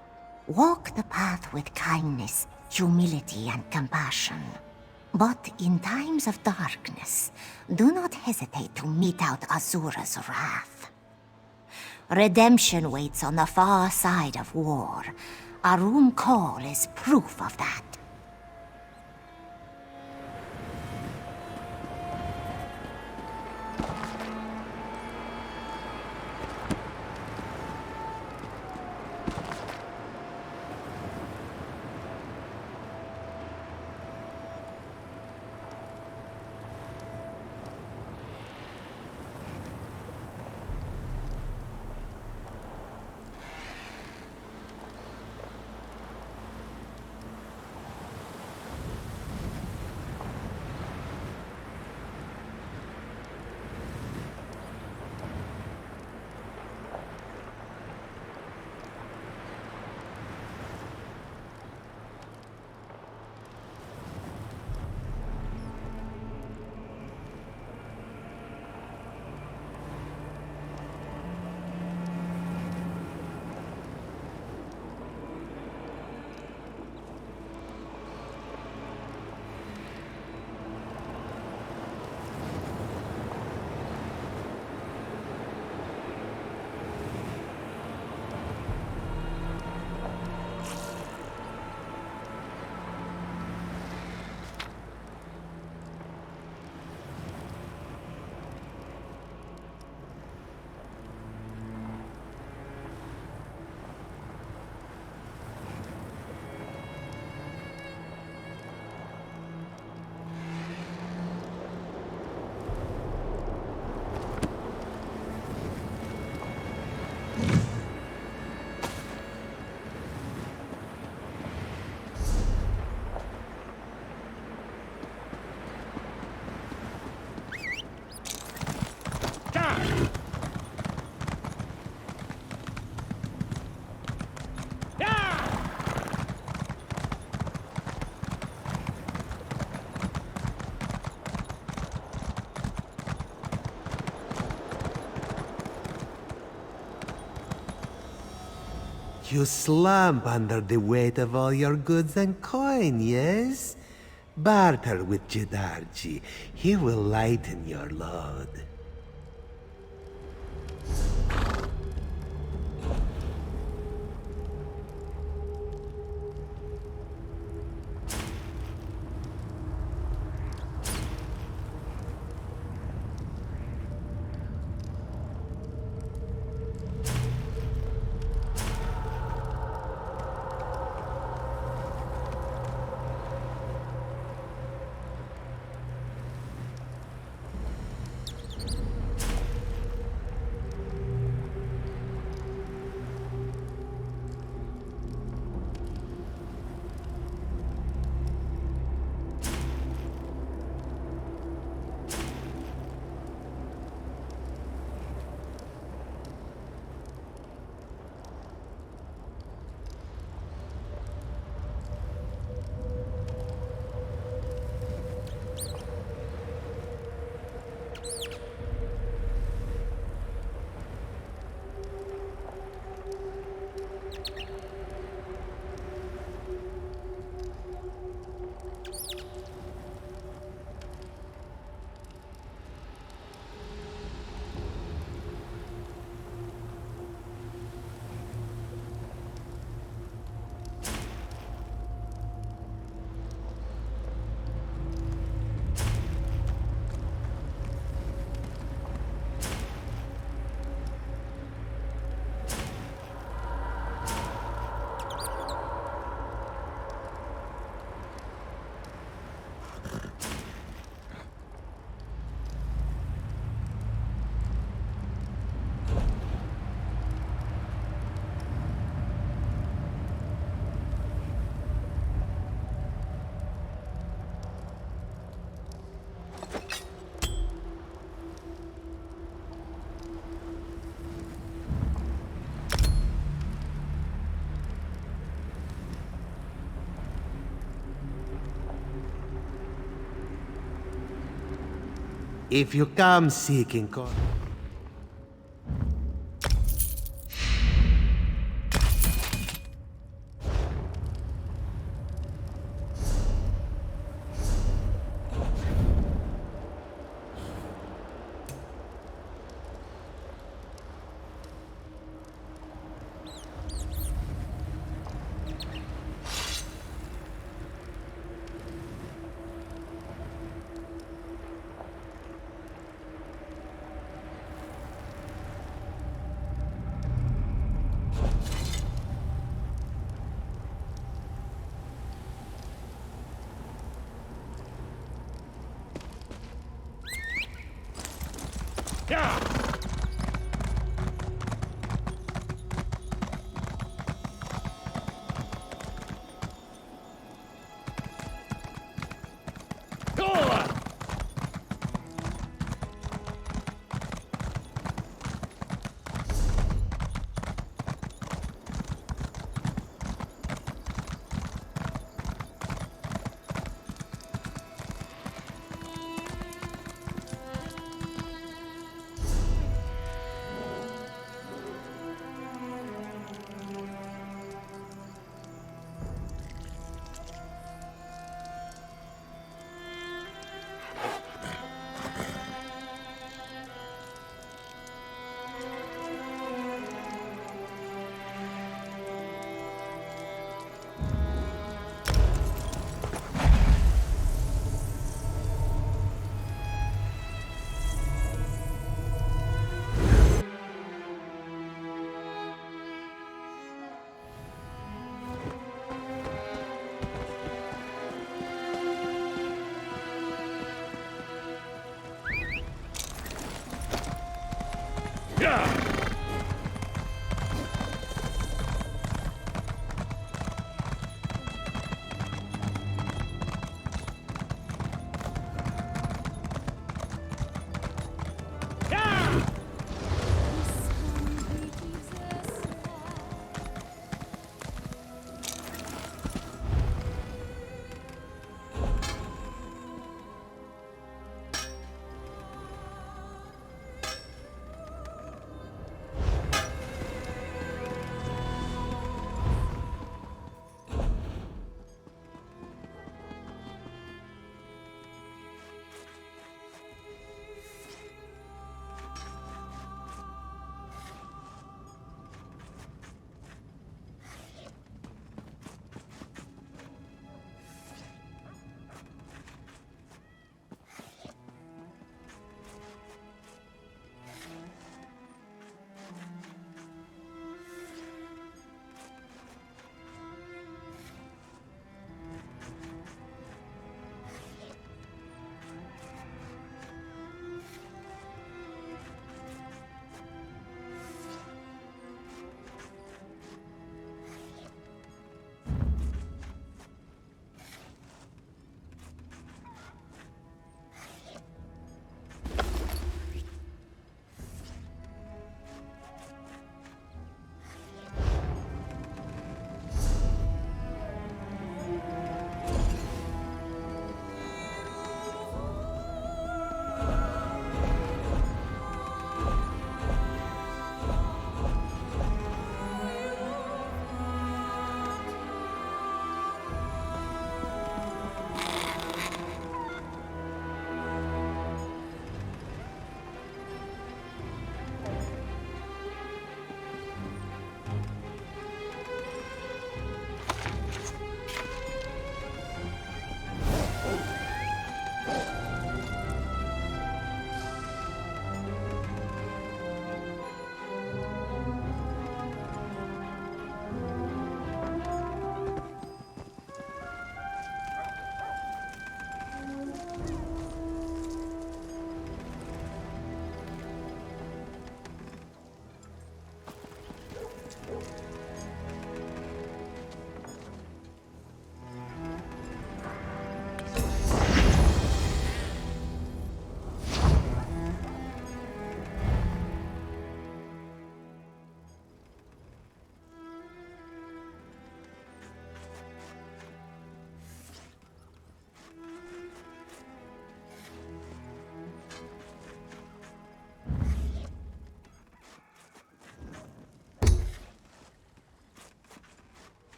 Walk the path with kindness, humility, and compassion. But in times of darkness, do not hesitate to mete out Azura's wrath. Redemption waits on the far side of war. Arumkol is proof of that. you slump under the weight of all your goods and coin, yes? Barter with Jedarji. He will lighten your load. If you come seeking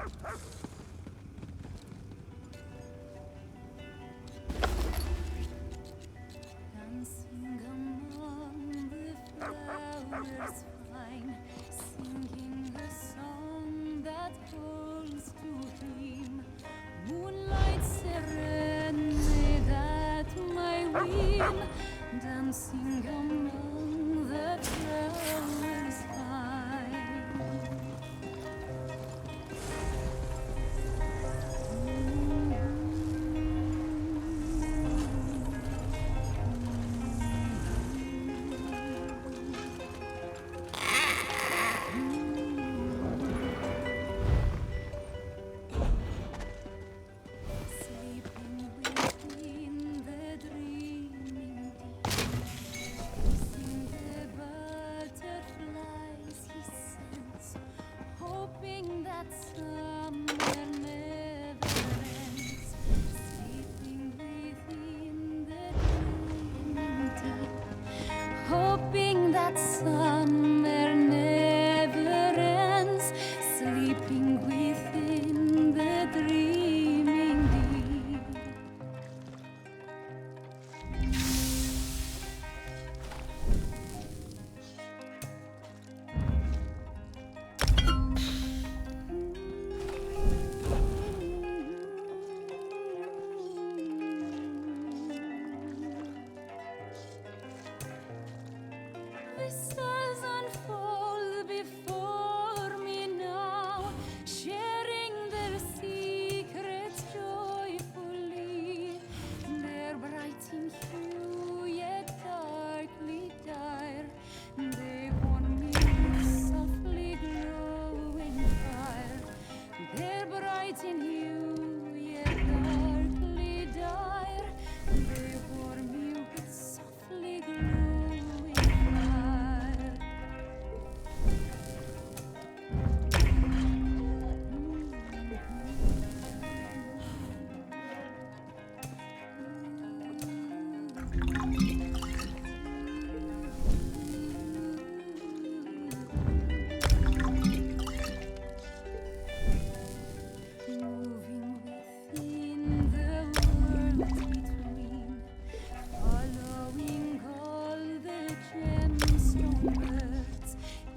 Dancing among the flowers fine, singing a song that calls to him. Moonlight serenade at my whim, dancing among the flowers fine. Sleeping within the dreaming deep, kissing the butterflies he sends, hoping that summer never ends. Sleeping within the dreaming deep, hoping that summer never ends. Sleeping within the dreaming deep. The stars unfold before me now, sharing their secrets joyfully. They're bright in hue, yet darkly dire. They warm me with softly glowing fire. They're bright in hue, yet darkly dire. They warm me with softly glowing fire. Moving within the worlds between, following all the gemstone birds,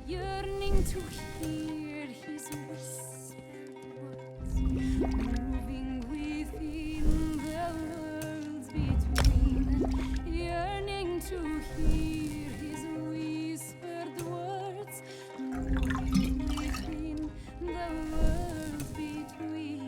yearning to hear his whispered words. Moving within the worlds between, yearning to hear his whispered words. Moving within the worlds between.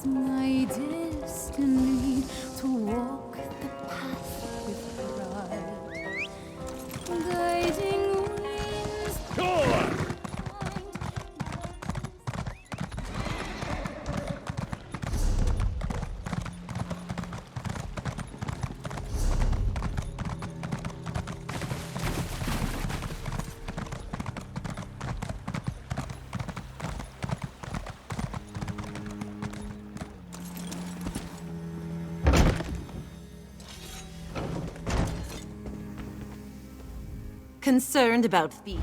my destiny to walk the path concerned about feet.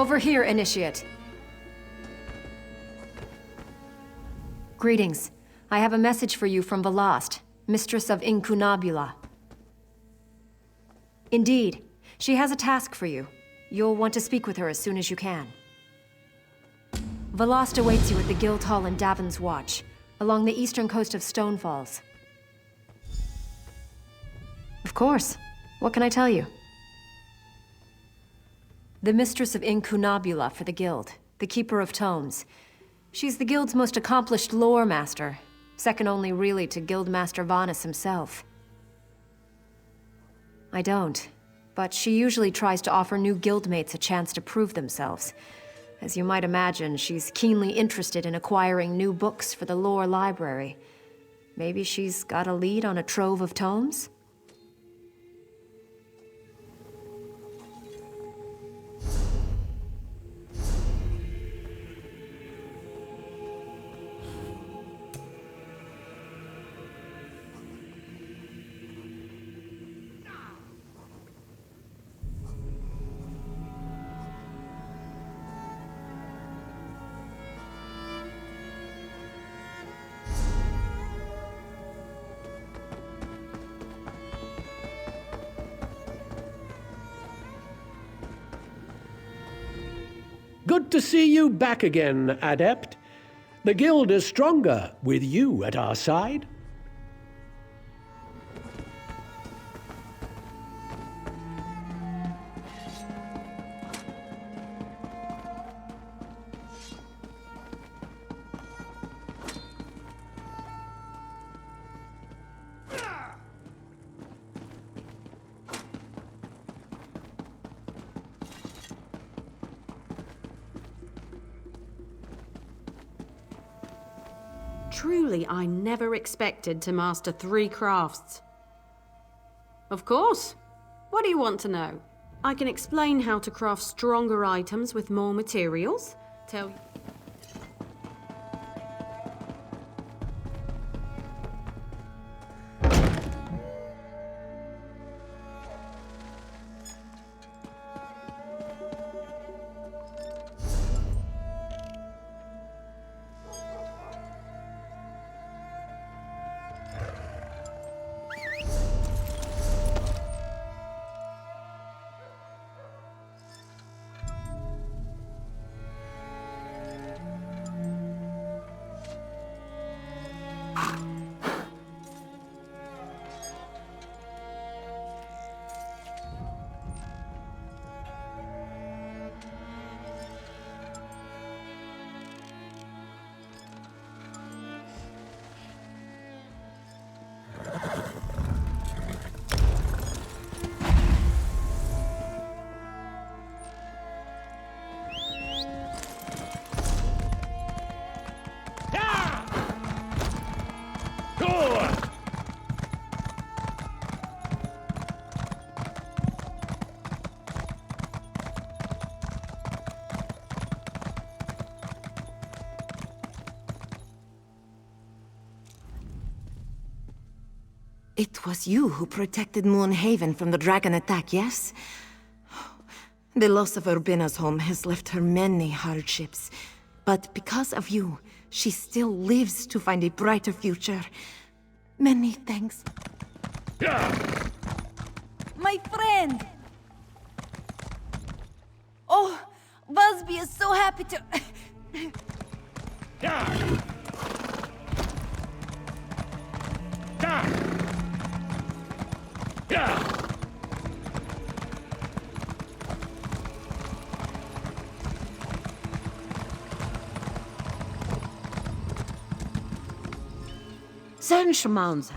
Over here, Initiate. Greetings. I have a message for you from Velast, Mistress of Incunabula. Indeed. She has a task for you. You'll want to speak with her as soon as you can. Velast awaits you at the Guild Hall in Davin's Watch, along the eastern coast of Stonefalls. Of course. What can I tell you? The Mistress of Incunabula for the Guild, the Keeper of Tomes. She's the Guild's most accomplished lore master, second only really to Guildmaster Vanus himself. I don't, but she usually tries to offer new guildmates a chance to prove themselves. As you might imagine, she's keenly interested in acquiring new books for the lore library. Maybe she's got a lead on a trove of tomes? Good to see you back again, Adept. The guild is stronger with you at our side. Truly, I never expected to master 3 crafts. Of course. What do you want to know? I can explain how to craft stronger items with more materials. Tell you. It was you who protected Moonhaven from the dragon attack, yes? The loss of Urbina's home has left her many hardships. But because of you, she still lives to find a brighter future. Many thanks. My friend! Oh, Busby is so happy to... Sen Shimons.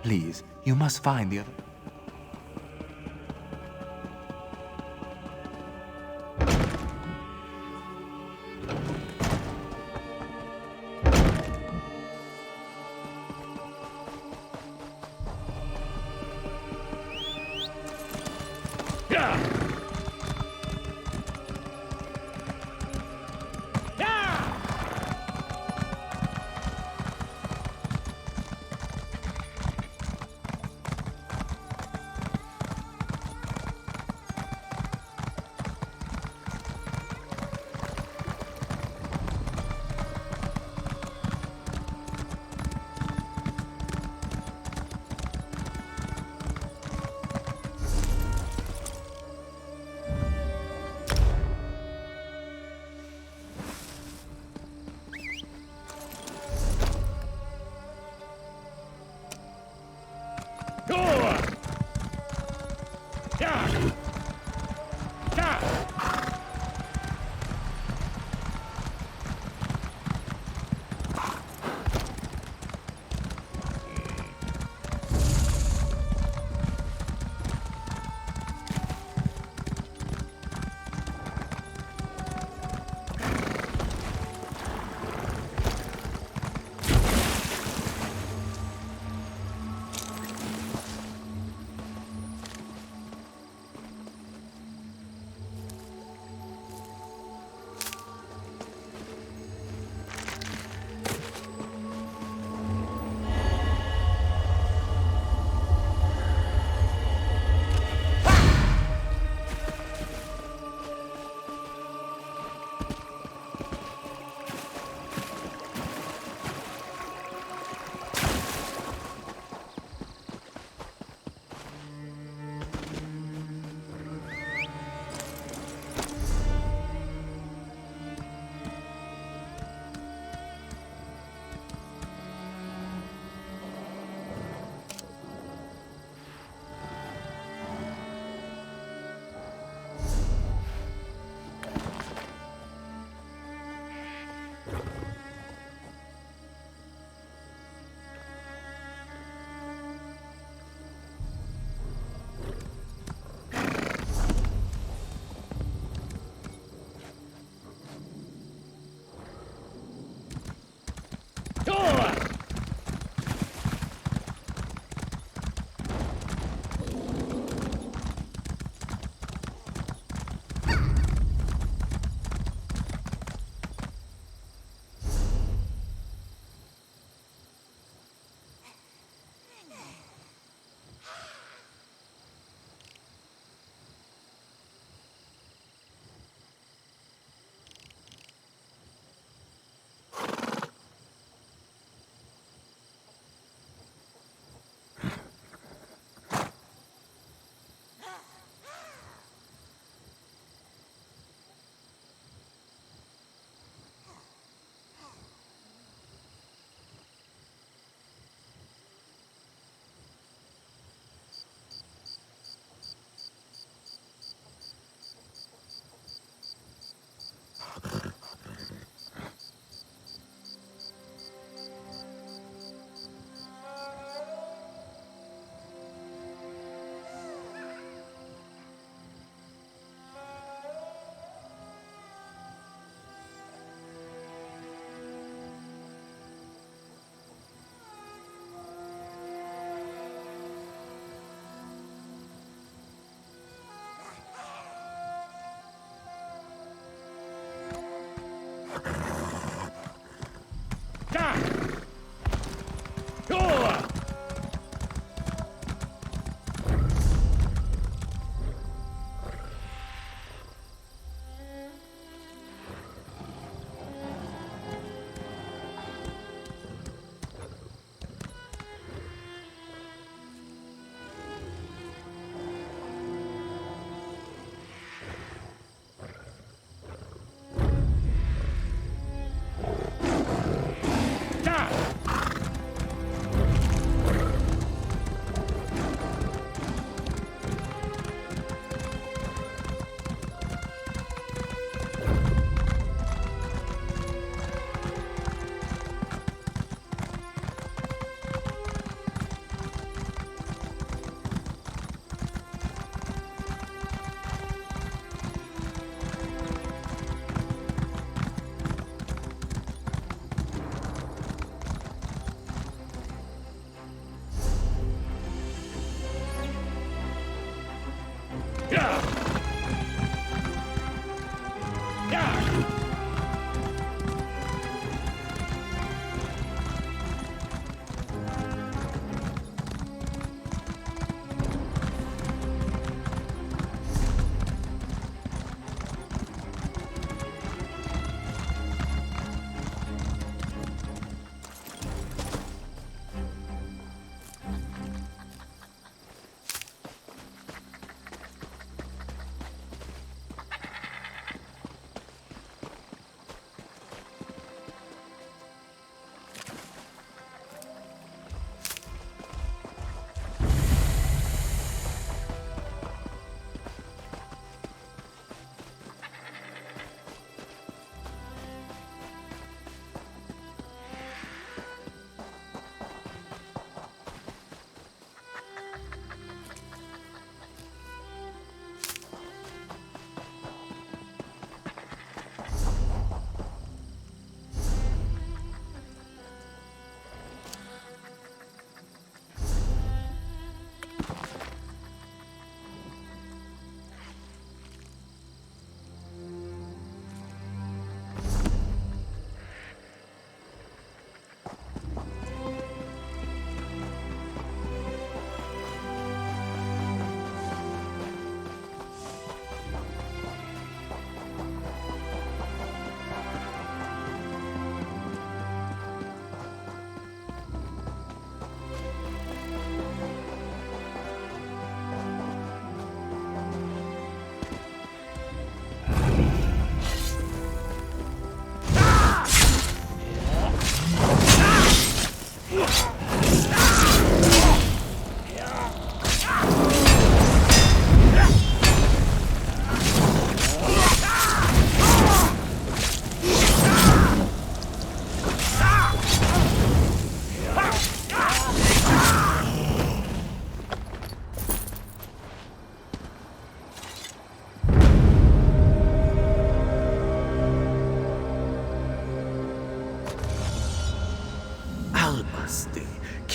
Please, you must find the other.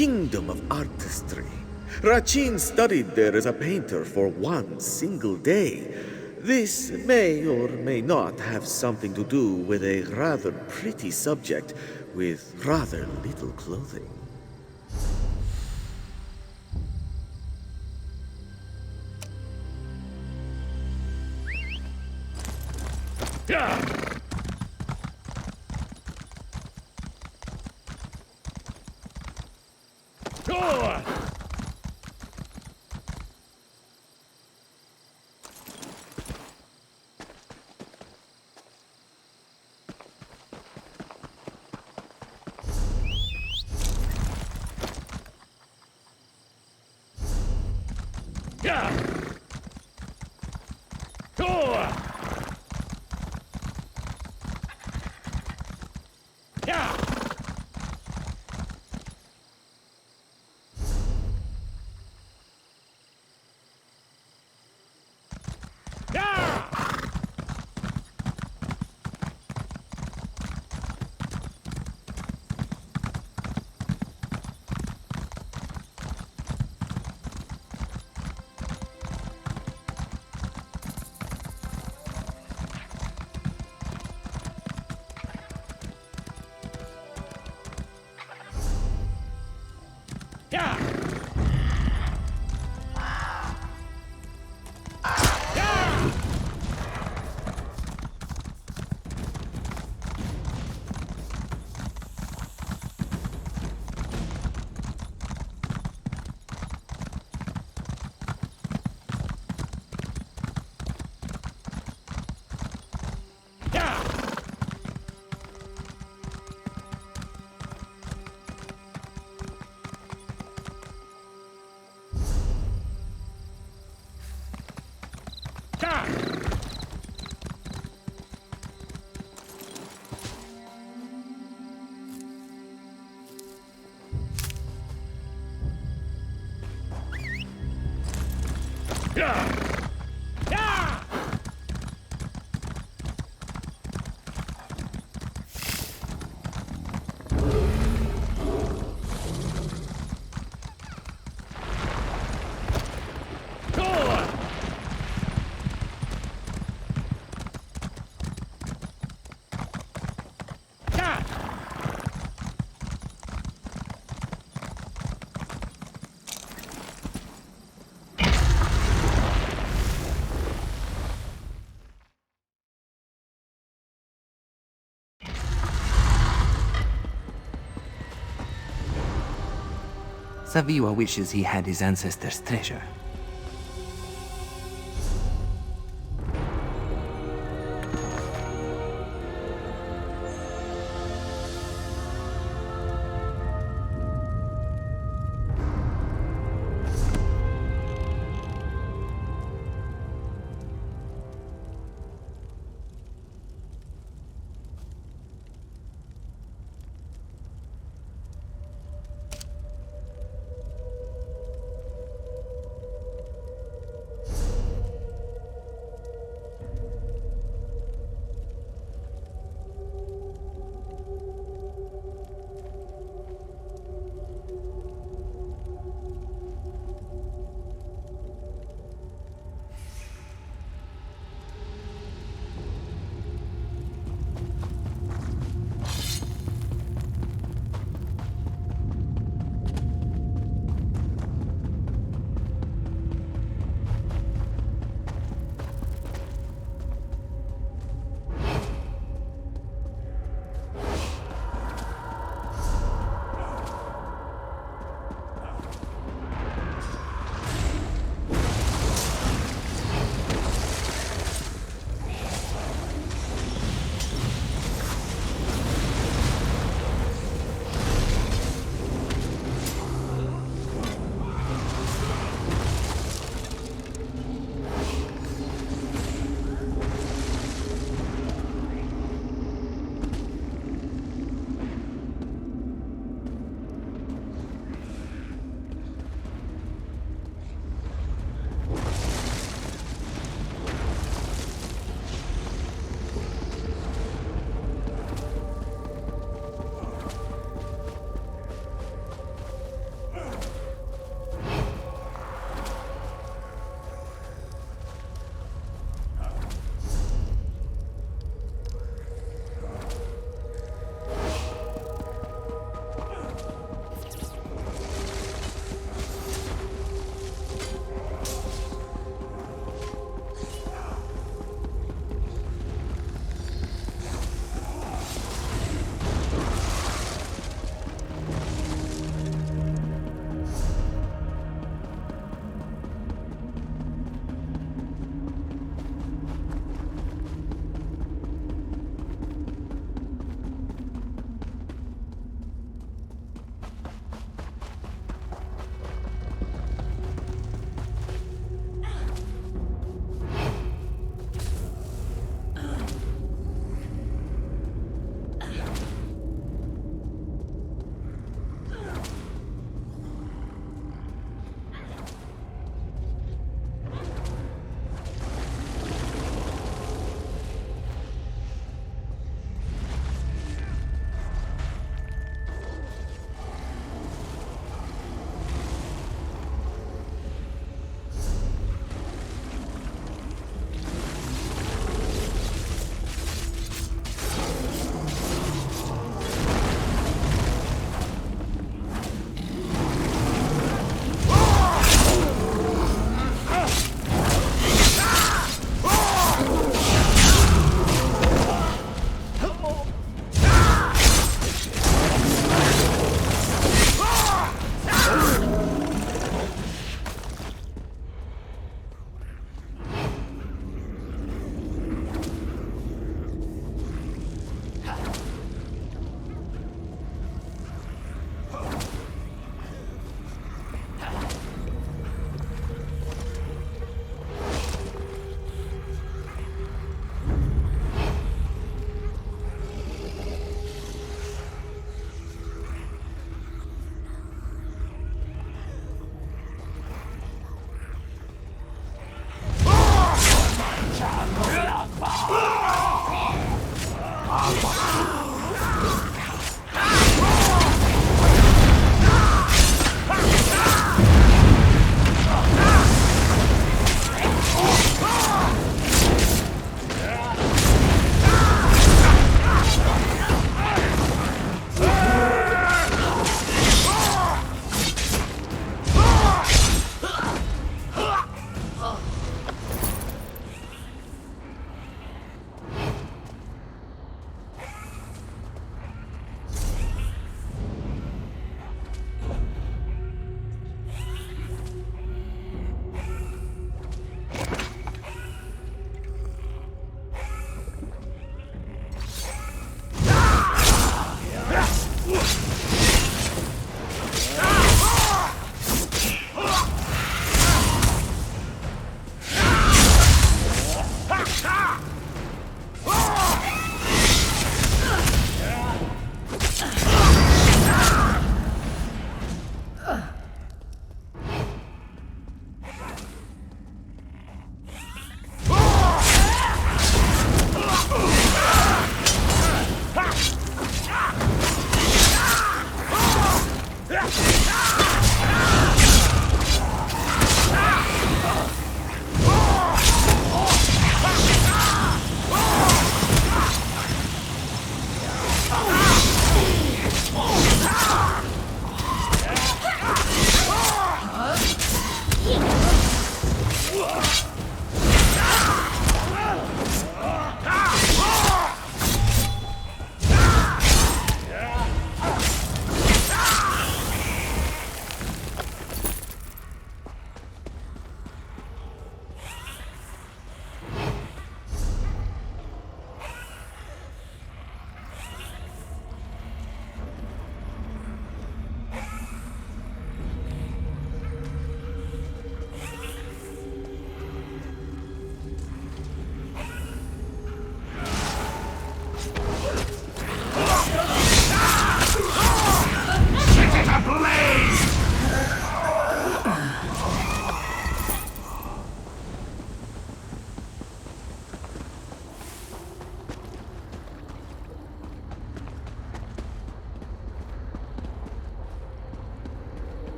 kingdom of artistry. Rachin studied there as a painter for one single day. This may or may not have something to do with a rather pretty subject with rather little clothing. Yeah! Go! Yeah! Go! Yeah! Saviwa wishes he had his ancestors' treasure.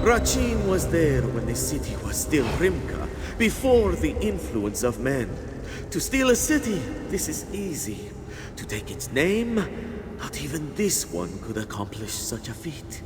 Rachin was there when the city was still Rimka, before the influence of men. To steal a city, this is easy. To take its name, not even this one could accomplish such a feat.